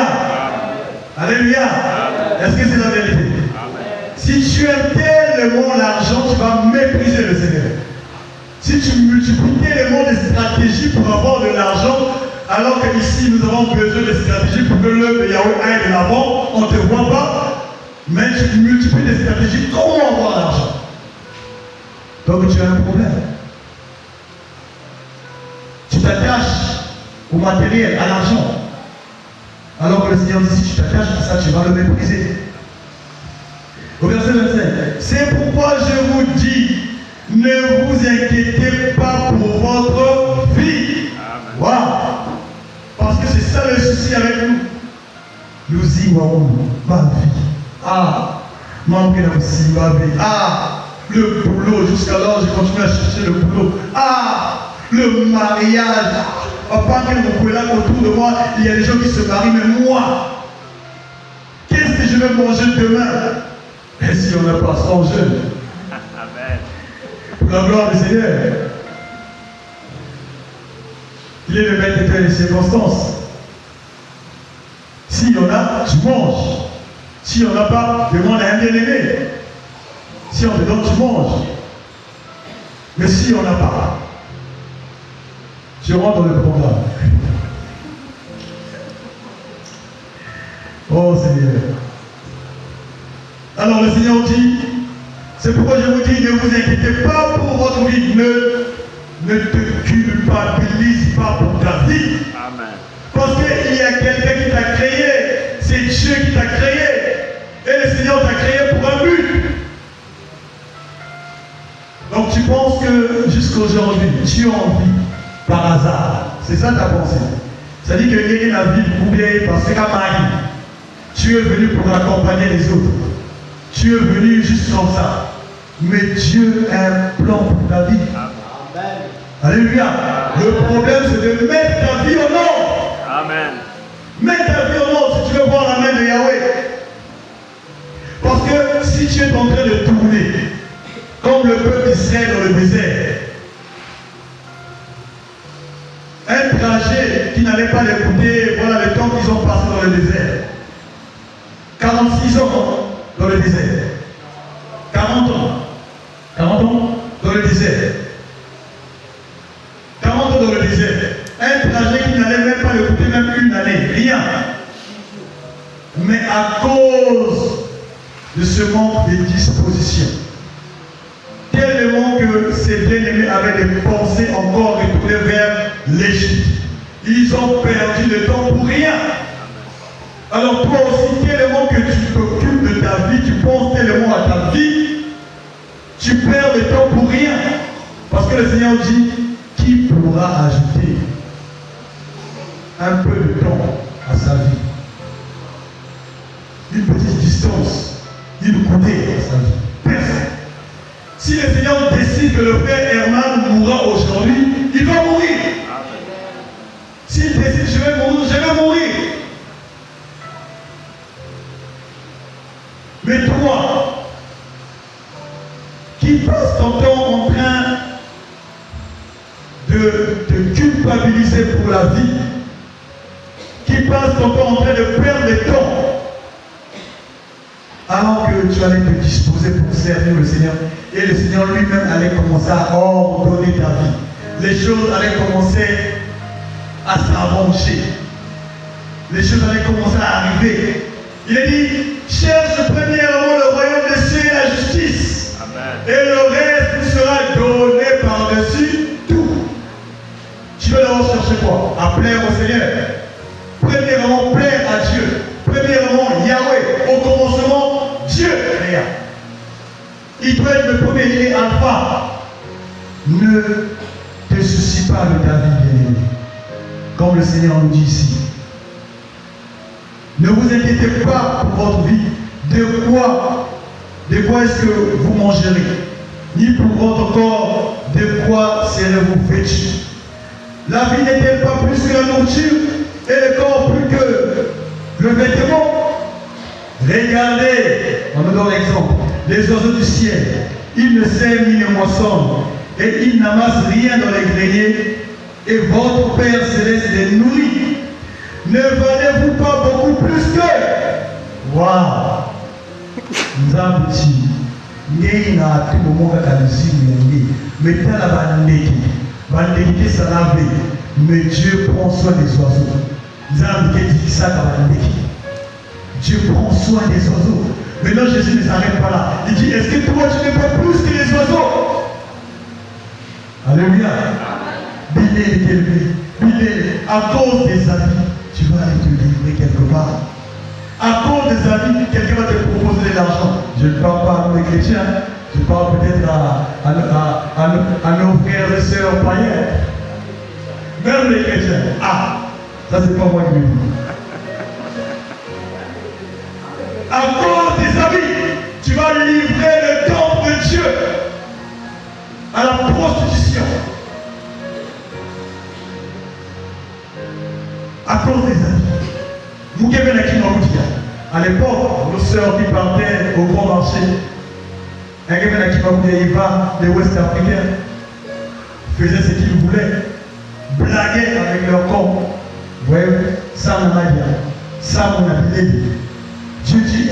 Alléluia. Est-ce que c'est la vérité? Si tu aimes tellement l'argent, tu vas mépriser le Seigneur. Si tu multiplies tellement des stratégies pour avoir de l'argent, alors qu'ici nous avons besoin de stratégies pour que l'œuvre de Yahweh aille de l'avant, on ne te voit pas, mais tu multiplies des stratégies, comment avoir l'argent? Donc tu as un problème. Tu t'attaches au matériel, à l'argent. Alors que le Seigneur dit, si tu t'attaches à ça, tu vas le mépriser. Au verset 25, c'est pourquoi je vous dis, ne vous inquiétez pas pour votre vie. Wow. Parce que c'est ça le souci avec nous. Nous y voyons ma vie. Ah, ma vie aussi, ma vie. Ah, le boulot, jusqu'alors je continue à chercher le boulot. Ah, le mariage. Pas que vous pouvez là autour de moi, il y a des gens qui se marient, mais moi, qu'est-ce que je vais manger demain? Et si on n'a pas son jeune? Amen. Pour la gloire du Seigneur. Il est le maître de toutes les circonstances. S'il y en a, tu manges. S'il n'y en a pas, demande à un bien-aimé. Si on te donne, tu manges. Mais si on n'a pas, tu rentres dans le programme. Oh Seigneur. Alors le Seigneur dit, c'est pourquoi je vous dis, ne vous inquiétez pas pour votre vie. Ne te culpabilise pas pour ta vie. Amen. Parce qu'il y a quelqu'un qui t'a créé. C'est Dieu qui t'a créé. Et le Seigneur t'a créé pour un but. Donc tu penses que jusqu'aujourd'hui, tu as envie par hasard. C'est ça ta pensée. Ça dit que quelqu'un a vie pour bien parce que Marie, tu es venu pour accompagner les autres. Tu es venu juste comme ça. Mais Dieu a un plan pour ta vie. Amen. Alléluia. Le problème c'est de mettre ta vie en ordre. Amen. Mets ta vie en ordre si tu veux voir la main de Yahweh. Parce que si tu es en train de tourner, comme le peuple d'Israël dans le désert, un trajet qui n'allait pas l'écouter, voilà le temps qu'ils ont passé dans le désert. 46 ans dans le désert. 40 ans. 40 ans dans le désert. 40 ans dans le désert. Un trajet qui n'allait même pas l'écouter, même une année. Rien. Mais à cause de ce manque de disposition, tellement que ces bien-aimés avaient des pensées encore retournées vers l'Égypte. Ils ont perdu le temps pour rien. Alors toi aussi, tellement que tu t'occupes de ta vie, tu penses tellement à ta vie, tu perds le temps pour rien. Parce que le Seigneur dit, qui pourra ajouter un peu de temps à sa vie? Une petite distance, une coudée à sa vie. Personne. Si le Seigneur décide que le frère Herman mourra aujourd'hui, il va mourir. S'il décide je vais mourir, je vais mourir. Mais toi, qui passes ton temps en train de te culpabiliser pour la vie, qui passe ton temps en train de perdre le temps, alors que tu allais te disposer pour servir le Seigneur, et le Seigneur lui-même allait commencer à ordonner ta vie. Les choses allaient commencer à s'arranger. Les choses allaient commencer à arriver. Il a dit, cherche premièrement le royaume des cieux et la justice. Amen. Et le reste vous sera donné par-dessus tout. Tu veux d'abord chercher quoi? À plaire au Seigneur. Premièrement, plaire à Dieu. Premièrement, Yahweh. Au commencement, Dieu créa. Il doit être le premier, il est alpha. Ne te soucie pas de ta vie, bien-aimé. Comme le Seigneur nous dit ici. Ne vous inquiétez pas pour votre vie. De quoi est-ce que vous mangerez? Ni pour votre corps, de quoi serez-vous vêtus? La vie n'est-elle pas plus que la nourriture et le corps plus que le vêtement? Regardez, on nous donne l'exemple, les oiseaux du ciel, ils ne sèment ni ne moissonnent, et ils n'amassent rien dans les greniers, et votre Père céleste les nourrit. Ne valez-vous pas beaucoup plus que? Waouh! Nous avons dit, mais Dieu prend soin des oiseaux. Dieu prend soin des oiseaux. Maintenant Jésus ne s'arrête pas là. Il dit, est-ce que toi tu n'es pas plus que les oiseaux? Alléluia. Bilé, à cause des habits, tu vas aller te livrer quelque part. À cause des habits, quelqu'un va te proposer de l'argent. Je ne parle pas à nos chrétiens, je parle peut-être à nos frères et sœurs païens. Même les chrétiens. Ah, ça c'est pas moi qui le dis. À cause des habits, tu vas livrer le temple de Dieu à la prostitution. cause des habits. Vous qui venez qui nous dit, à l'époque, nos sœurs qui partaient au grand marché, il va, les Ouest africains faisaient ce qu'ils voulaient, blaguaient avec leur corps. Vous voyez, ça mon avis, ça mon habillé. Dieu dit,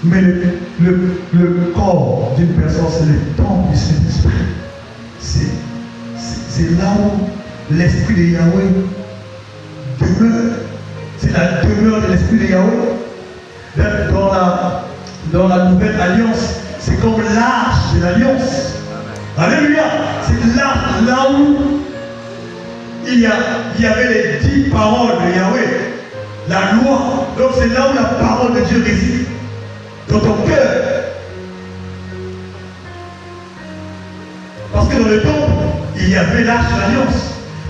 mais le corps d'une personne, c'est le temple du Saint-Esprit. C'est là où l'Esprit de Yahweh demeure. C'est la demeure de l'Esprit de Yahweh. Dans la nouvelle alliance, c'est comme l'arche de l'alliance. Alléluia. C'est l'arche là où il y avait les 10 paroles de Yahweh. La loi. Donc c'est là où la parole de Dieu réside. Dans ton cœur. Parce que dans le temple, il y avait l'arche de l'alliance.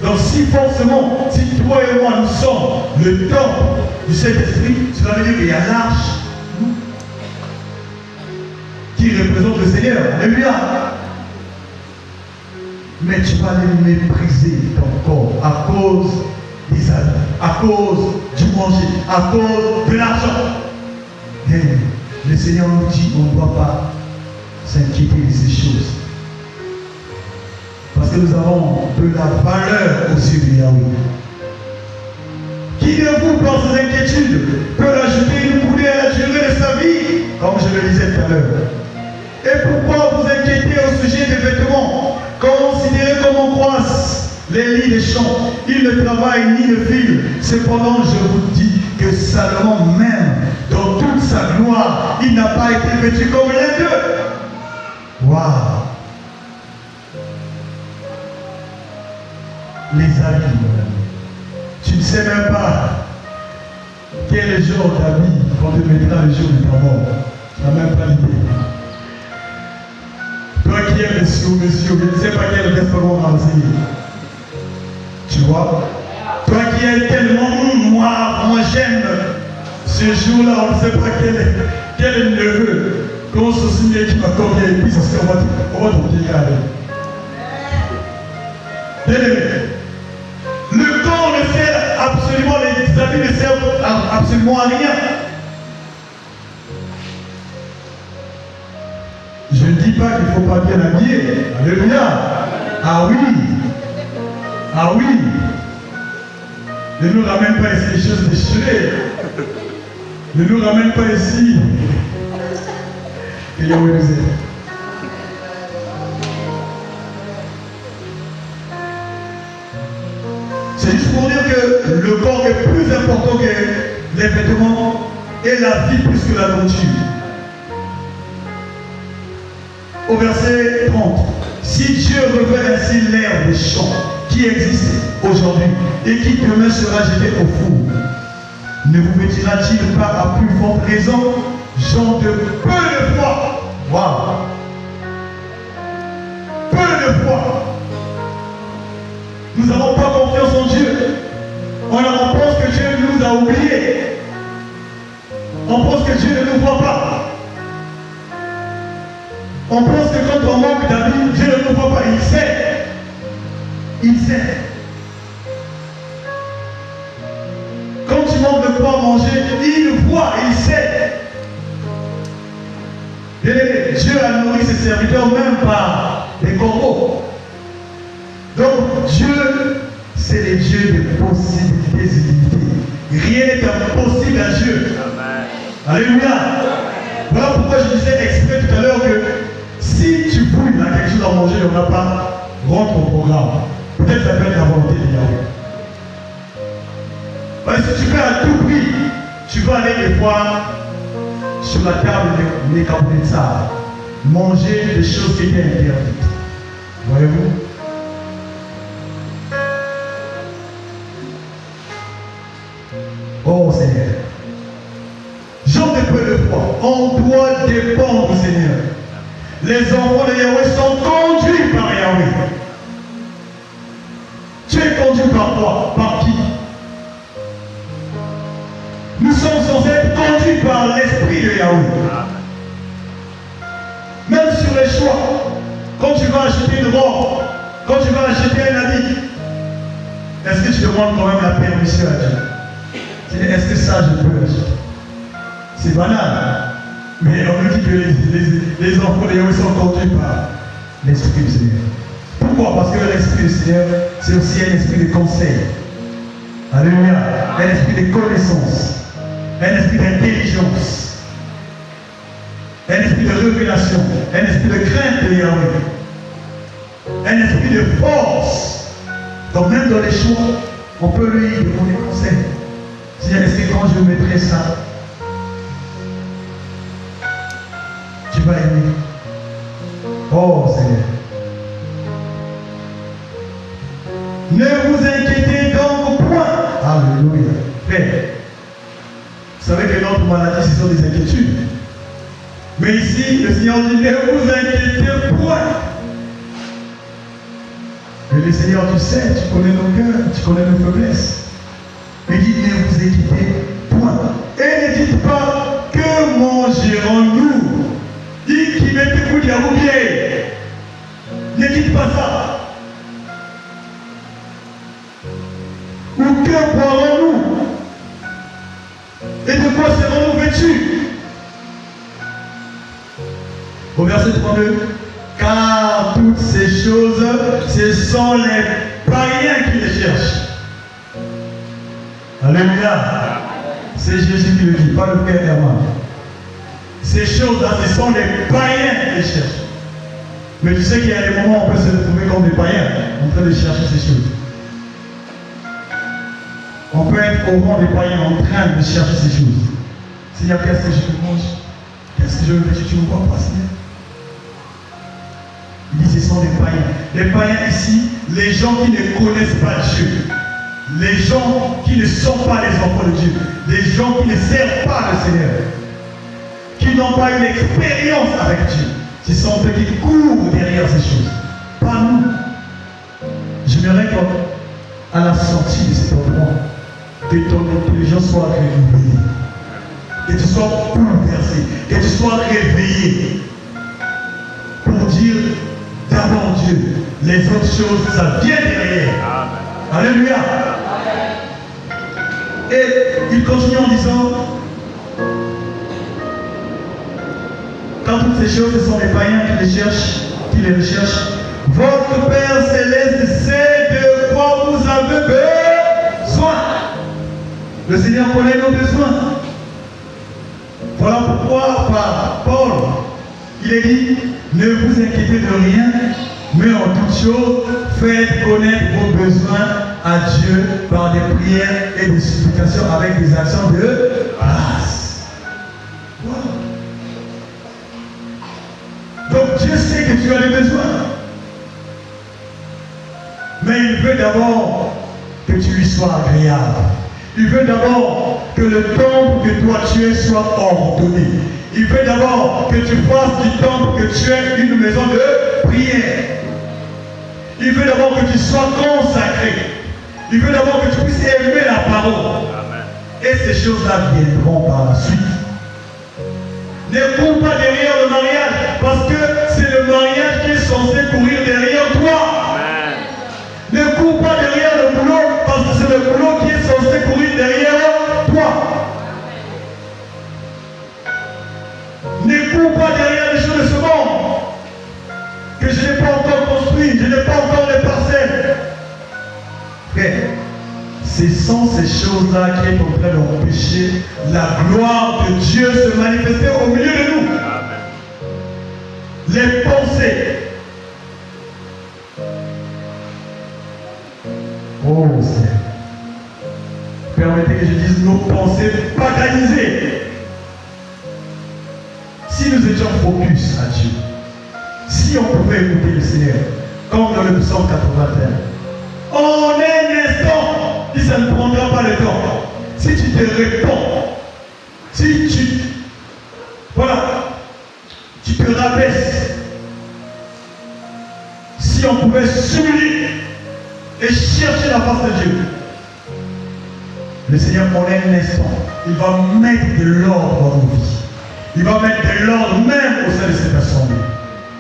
Donc si forcément, si toi et moi nous sommes le temple du Saint-Esprit, cela veut dire qu'il y a l'arche qui représente le Seigneur. Alléluia. Mais tu vas aller mépriser ton corps à cause des habits, à cause du manger, à cause de l'argent. Et le Seigneur nous dit qu'on ne doit pas s'inquiéter de ces choses. Parce que nous avons de la valeur aux yeux de Yahweh. Qui de vous, dans ses inquiétudes, peut rajouter une coulée à la durée de sa vie, comme je le disais tout à l'heure. Et pourquoi vous inquiétez au sujet des vêtements? Considérez comment croissent les lits des champs. Ils ne travaillent ni ne filent. Cependant, je vous dis que Salomon même, dans toute sa gloire, il n'a pas été vêtu comme l'un d'eux. Waouh! Les habits, tu ne sais même pas quel genre d'habit qu'on te mettra le jour de ta mort. Tu n'as même pas l'idée. Toi qui es monsieur, je ne sais pas quel restaurant on va enseigner. Tu vois? Toi qui es tellement, moi j'aime ce jour-là, on ne sait pas quel est le neveu qu'on se souvient qui va combien et puis ça se va te regarder. Bien-aimé. Le corps ne sert absolument, les habits ne servent absolument à rien. Je ne dis pas qu'il ne faut pas bien habiller. Alléluia. Ah oui. Ah oui. Ne nous ramène pas ici des choses déchirées. Ne nous ramène pas ici. Que Yahweh nous aide. C'est juste pour dire que le corps est plus important que les vêtements et la vie plus que la nourriture. Au verset 30, si Dieu revêt ainsi l'herbe des champs qui existe aujourd'hui et qui demain sera jeté au four, ne vous vêtira-t-il pas à plus forte raison, gens de peu de foi? Waouh! Peu de foi. Nous n'avons pas confiance en Dieu. On pense que Dieu nous a oubliés. On pense que Dieu ne nous voit pas. On pense que quand on manque d'amis, Dieu ne nous voit pas. Il sait. Il sait. Quand tu manques de quoi manger, il voit, il sait. Dieu a nourri ses serviteurs même par des corbeaux. Donc Dieu, c'est le Dieu des possibilités illimitées. Rien n'est impossible à Dieu. Amen. Alléluia. Voilà pourquoi je disais exprès tout à l'heure que si tu fouilles dans quelque chose à manger, on n'a pas rentre au programme. Peut-être ça peut être la volonté de Yahweh. Parce que si tu fais à tout prix, tu vas aller des fois sur la table des Kabouletsa, manger des choses qui étaient interdites. Voyez-vous? Oh Seigneur, j'en ai peu de foi. On doit dépendre du Seigneur. Les enfants de Yahweh sont conduits par Yahweh. Tu es conduit par quoi? Par qui? Nous sommes censés être conduits par l'Esprit de Yahweh. Même sur les choix, quand tu vas acheter une robe, quand tu vas acheter un habit, est-ce que tu demandes quand même la permission à Dieu? Tu dis, est-ce que ça je peux acheter? C'est banal. Mais on nous dit que les enfants de Yahweh sont conduits par l'Esprit du Seigneur. Pourquoi? Parce que l'Esprit du Seigneur, c'est aussi un esprit de conseil. Alléluia. Un esprit de connaissance. Un esprit d'intelligence. Un esprit de révélation. Un esprit de crainte de Yahweh. Un esprit de force. Donc même dans les choix, on peut lui demander conseil. C'est-à-dire, est-ce que quand je mettrai ça, tu vas aimer? Oh Seigneur. Ne vous inquiétez donc point. Alléluia. Frère, vous savez que notre maladie, ce sont des inquiétudes. Mais ici, le Seigneur dit, ne vous inquiétez point. Mais le Seigneur, tu sais, tu connais nos cœurs, tu connais nos faiblesses. Il dit, ne vous inquiétez point. Et ne dites pas, que mangerons-nous? Dites qui met le coup de la roubière. Ne dites pas ça. Ou que boirons-nous? Et de quoi serons-nous vêtus? Au verset 32, car toutes ces choses, ce sont les païens qui les cherchent. Alléluia. C'est Jésus qui le dit, pas le Père Herman. Ces choses-là, ce sont les païens qui les cherchent. Mais tu sais qu'il y a des moments où on peut se retrouver comme des païens en train de chercher ces choses. On peut être au rang des païens en train de chercher ces choses. Seigneur, qu'est-ce que je peux manger? Qu'est-ce que je veux manger? Tu ne vois pas, Seigneur? Il dit, ce sont des païens. Les païens ici, les gens qui ne connaissent pas Dieu. Les gens qui ne sont pas les enfants de Dieu. Les gens qui ne servent pas le Seigneur. Qui n'ont pas une expérience avec Dieu. Ce sont ceux qui courent derrière ces choses. Pas nous. J'aimerais qu'à la sortie de cet endroit, que ton intelligence soit renouvelée. Que tu sois bouleversé. Que tu sois réveillé. Pour dire d'abord Dieu. Les autres choses, ça vient derrière. Amen. Alléluia. Et il continue en disant, quand toutes ces choses, ce sont les païens qui les recherchent, votre Père Céleste sait de quoi vous avez besoin. Le Seigneur connaît nos besoins. Voilà pourquoi par Paul, il est dit, ne vous inquiétez de rien, mais en toute chose, faites connaître vos besoins à Dieu par des prières et des supplications avec des actions de grâce. Wow. Donc Dieu sait que tu as des besoins. Mais il veut d'abord que tu lui sois agréable. Il veut d'abord que le temple que toi tu es soit ordonné. Il veut d'abord que tu fasses du temple que tu es une maison de prière. Il veut d'abord que tu sois consacré. Il veut d'abord que tu puisses aimer la parole. Amen. Et ces choses-là viendront par la suite. Ne cours pas derrière le mariage, parce que c'est le mariage qui est censé courir derrière toi. Amen. Ne cours pas derrière le boulot, parce que c'est le boulot qui est censé courir derrière toi. Ne cours pas derrière les choses de ce monde, que je n'ai pas encore construit, je n'ai pas encore les parcelles. Frère, ce sont ces choses-là qui sont en train d'empêcher la gloire de Dieu se manifester au milieu de nous. Amen. Les pensées. Oh Seigneur. Permettez que je dise nos pensées paganisées. Si nous étions focus à Dieu, si on pouvait écouter le Seigneur, comme dans le psaume 81, en un instant, si ça ne prendra pas le temps, si tu te réponds, si tu te rabaisses, si on pouvait s'oublier et chercher la face de Dieu, le Seigneur, en un instant, il va mettre de l'ordre dans nos vies. Il va mettre de l'ordre même au sein de cette assemblée.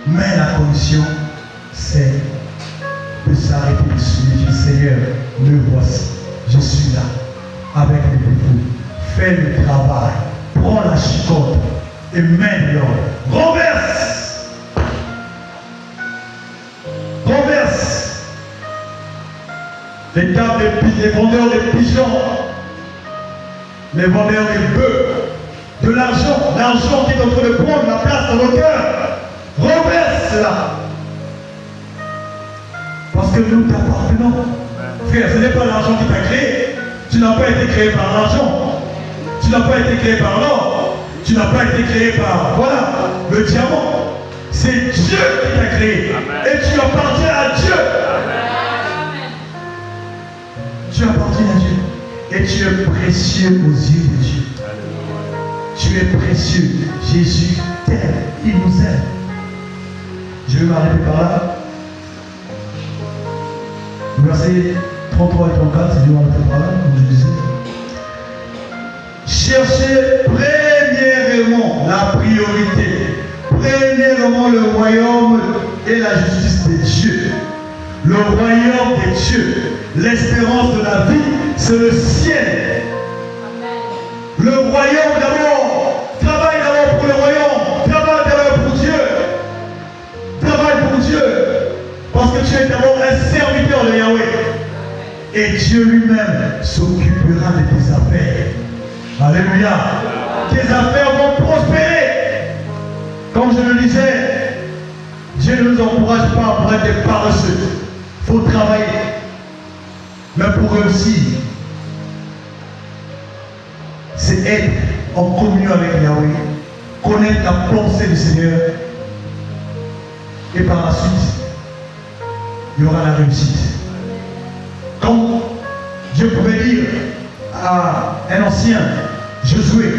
Mais la condition, c'est de s'arrêter de suivre. Seigneur, le voici. Je suis là, avec les défauts. Fais le travail, prends la chicotte et mène-le. Renverse. Renverse. Les tables les vendeurs de pigeons, les vendeurs de bœufs, de l'argent qui est en train de prendre la place dans nos cœurs. Renverse cela. Parce que nous t'appartenons. Frère, ce n'est pas l'argent qui t'a créé. Tu n'as pas été créé par l'argent. Tu n'as pas été créé par l'or. Tu n'as pas été créé par, voilà, le diamant. C'est Dieu qui t'a créé. Amen. Et tu appartiens à Dieu. Amen. Tu appartiens à Dieu. Et tu es précieux aux yeux de Dieu. Amen. Tu es précieux. Jésus t'aime. Il nous aime. Je vais m'arrêter par là. Versets 33 et 34, c'est du par là, comme je disais. Cherchez premièrement la priorité, premièrement le royaume et la justice de Dieu. Le royaume de Dieu, l'espérance de la vie, c'est le ciel. Le royaume d'abord, travaille d'abord pour le royaume, travaille d'abord pour Dieu. Travaille pour Dieu. Parce que tu es d'abord un serviteur de Yahweh. Et Dieu lui-même s'occupera de tes affaires. Alléluia. Tes affaires vont prospérer. Comme je le disais, Dieu ne nous encourage pas à être des paresseux. Il faut travailler. Mais pour réussir, c'est être en communion avec Yahweh, connaître la pensée du Seigneur, et par la suite, il y aura la réussite. Comme Dieu pouvait dire à un ancien, Josué,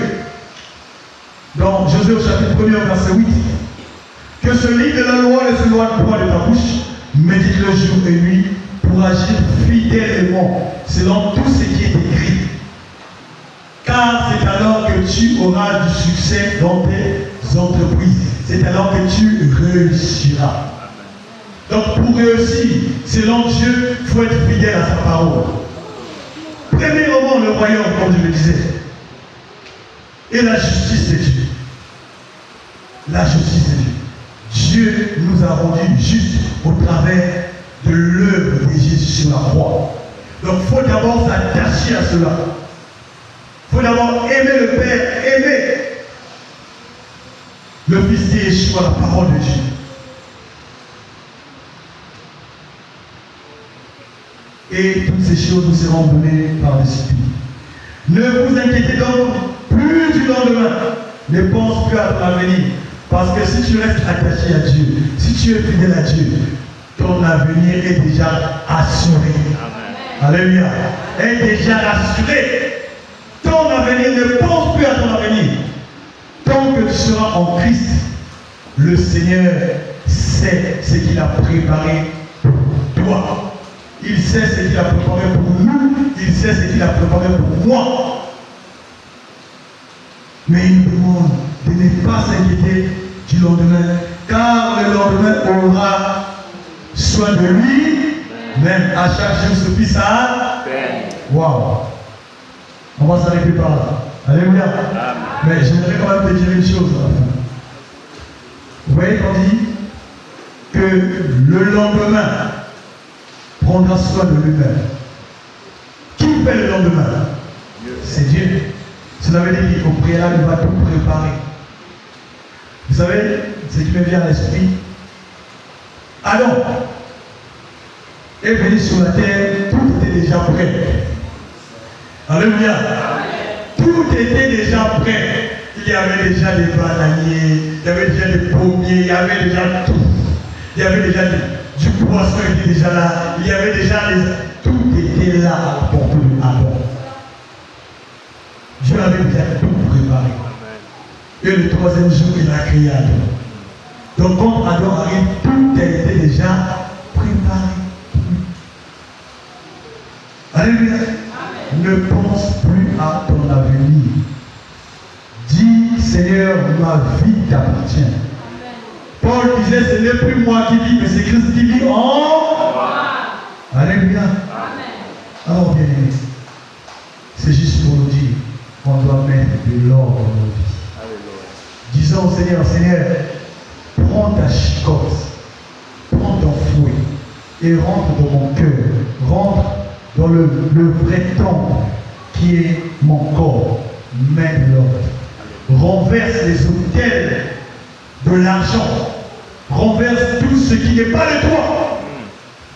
dans Josué au chapitre 1er, verset 8, que ce livre de la loi ne s'éloigne point de ta bouche, médite-le jour et nuit pour agir fidèlement selon tout ce qui est écrit. Car c'est alors que tu auras du succès dans tes entreprises. C'est alors que tu réussiras. Donc pour réussir, selon Dieu, il faut être fidèle à sa parole. Premièrement, le royaume, comme je le disais, et la justice de Dieu. La justice de Dieu. Dieu nous a rendus justes au travers de l'œuvre de Jésus sur la croix. Donc il faut d'abord s'attacher à cela. Il faut d'abord aimer le Père, aimer le Fils de Yeshua, la parole de Dieu. Et toutes ces choses nous seront données par l'Esprit. Ne vous inquiétez donc plus du lendemain. Ne pense plus à ton avenir. Parce que si tu restes attaché à Dieu, si tu es fidèle à Dieu, ton avenir est déjà assuré. Amen. Alléluia. Est déjà assuré. Ton avenir, ne pense plus à ton avenir. Tant que tu seras en Christ, le Seigneur sait ce qu'il a préparé pour toi. Il sait ce qu'il a préparé pour nous. Il sait ce qu'il a préparé pour moi. Mais il nous demande de ne pas s'inquiéter du lendemain, car le lendemain aura soin de lui, même à chaque jour suffit ça. Waouh! On va s'arrêter par là. Alléluia. Mais j'aimerais quand même te dire une chose à la fin. Vous voyez qu'on dit que le lendemain prendra soin de lui-même. Qui fait le lendemain? C'est Dieu. Cela veut dire qu'au préalable, il va tout préparer. Vous savez, ce qui me vient à l'esprit, Adam est venu sur la terre, tout était déjà prêt. Alléluia. Tout était déjà prêt. Il y avait déjà des bananiers, il y avait déjà des pommiers, il y avait déjà tout. Il y avait déjà du poisson qui était déjà là, il y avait déjà tout était là pour Adam. Dieu avait déjà tout préparé. Et le troisième jour, il a créé Adam. Donc quand Adam arrive, tout a été déjà préparé. Alléluia. Ne pense plus à ton avenir. Dis, Seigneur, ma vie t'appartient. Paul disait, ce n'est plus moi qui vis, mais c'est Christ qui vit en moi. Alléluia. Alors, bien aimé, c'est juste pour nous dire qu'on doit mettre de l'ordre dans nos vies. Disons au Seigneur, Seigneur, prends ta chicotte, prends ton fouet et rentre dans mon cœur, rentre dans le vrai temple qui est mon corps. Mets de l'ordre. Renverse les autels de l'argent. Renverse tout ce qui n'est pas de toi.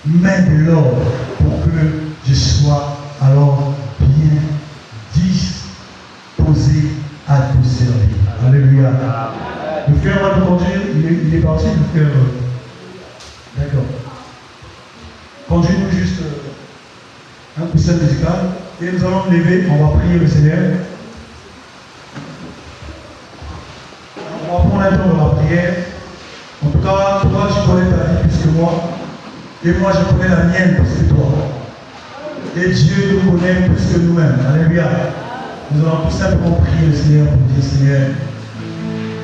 Mets de l'ordre pour que je sois alors bien disposé à te servir. Alléluia. Le frère va nous conduire. Il est parti, le frère. D'accord. Conduis-nous juste un coussin musical et nous allons nous lever. On va prier le Seigneur. On va prendre un temps de la prière. En tout cas, toi, tu connais ta vie plus que moi. Et moi, je connais la mienne plus que toi. Et Dieu nous connaît plus que nous-mêmes. Alléluia. Nous allons tout simplement prier le Seigneur pour dire, Seigneur,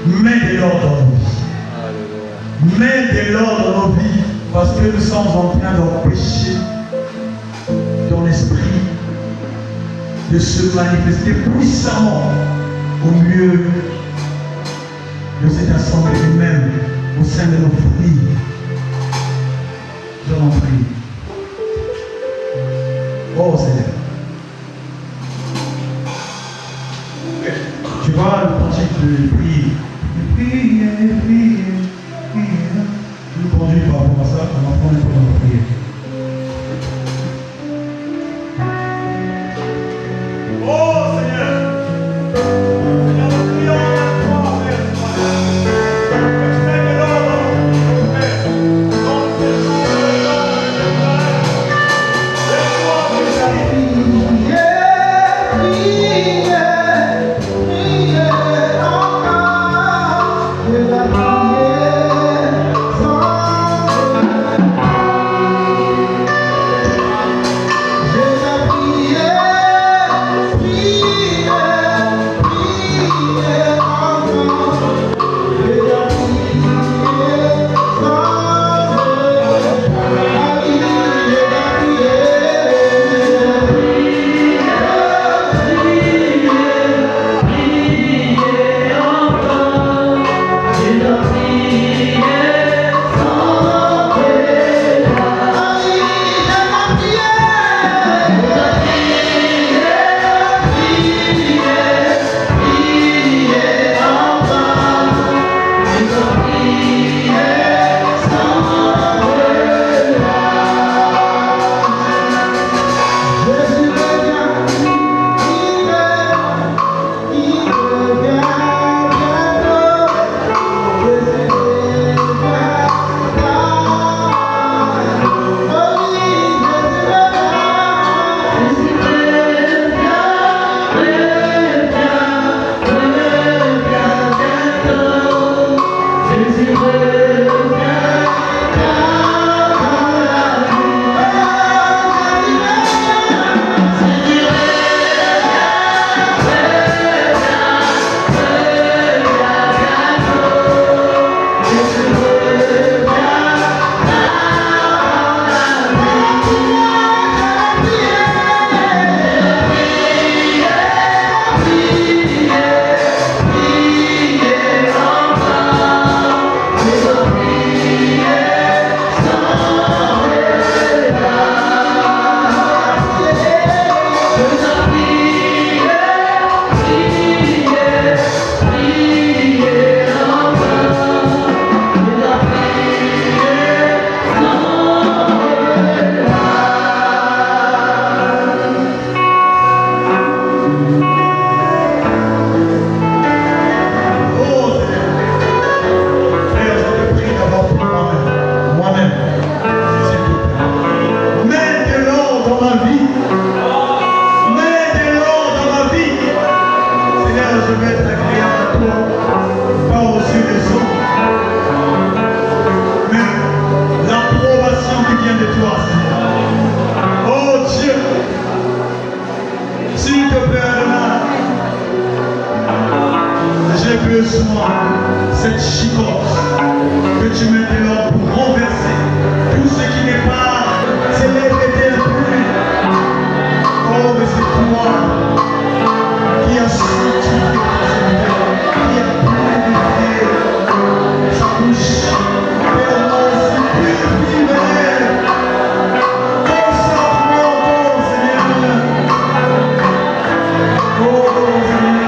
mets de l'ordre dans nos vies. Mets de l'ordre dans nos vies parce que nous sommes en train d'empêcher dans l'esprit de se manifester puissamment au milieu de cette assemblée humaine, au sein de nos familles. Je l'en prie. Oh Seigneur. Tu vois le principe de prier. Prier. Je nous conduis par rapport à ça, on va prendre un peu dans la prière. Oh Seigneur. Cette chicotte que tu mets de l'ordre pour renverser tout ce qui n'est pas célèbre et bien plus toi qui a sanctifié qui a purifié sa bouche. Père, moi aussi, purifie-moi. Consacre-moi encore, Seigneur. Oh, Seigneur.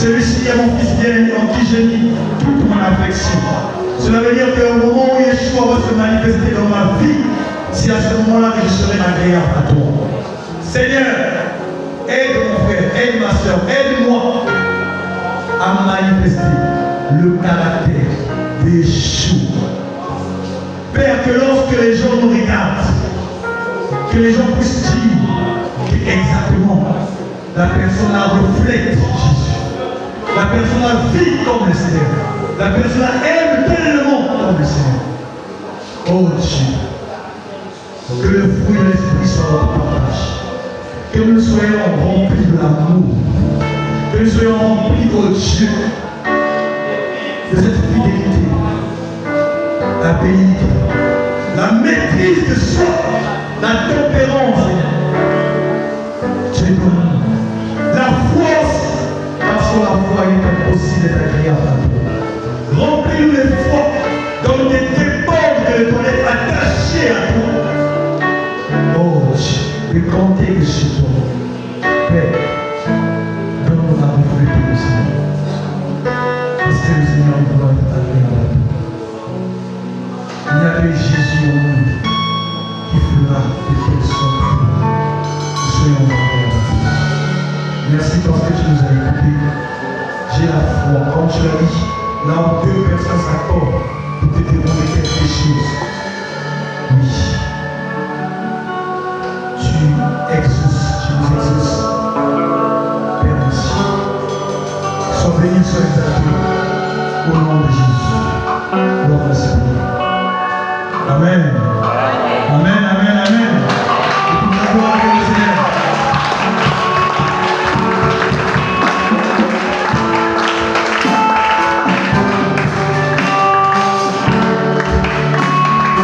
Celui-ci est mon fils bien-aimé en qui j'ai mis toute mon affection. Cela veut dire qu'au moment où Yeshua va se manifester dans ma vie, c'est à ce moment-là que je serai agréable à toi. Seigneur, aide mon frère, aide ma soeur, aide-moi à manifester le caractère de Yeshua. Père, que lorsque les gens nous regardent, Que les gens puissent dire qu'exactement la personne reflète Jésus. La personne vit comme le Seigneur. La personne aime tellement comme le Seigneur. Oh Dieu, que le fruit de l'Esprit soit notre partage. Que nous soyons remplis de l'amour. Que nous soyons remplis, oh Dieu, de cette fidélité, la bénédiction, la maîtrise de soi, la tempérance. Dieu donne la force, parce que la foi est impossible d'être agréable à toi. Remplis-nous de foi, comme des dépendants de ton être attaché à toi. Oh Dieu, de compter que chez toi. Père, donne-nous la refléter le Seigneur. Parce que le Seigneur doit être agréable à toi. Il n'y a que Jésus au monde qui fera de telle sorte que nous soyons agréables à toi. Merci parce que tu nous as écoutés. J'ai la foi, comme tu l'as dit, là où deux personnes s'accordent pour te demander quelque chose. Oui. Tu exauces, tu nous exauces. Père, merci. Sois béni, sois exalté. Au nom de Jésus. Gloire au Seigneur. Amen. Amen, amen, amen. Et toute la gloire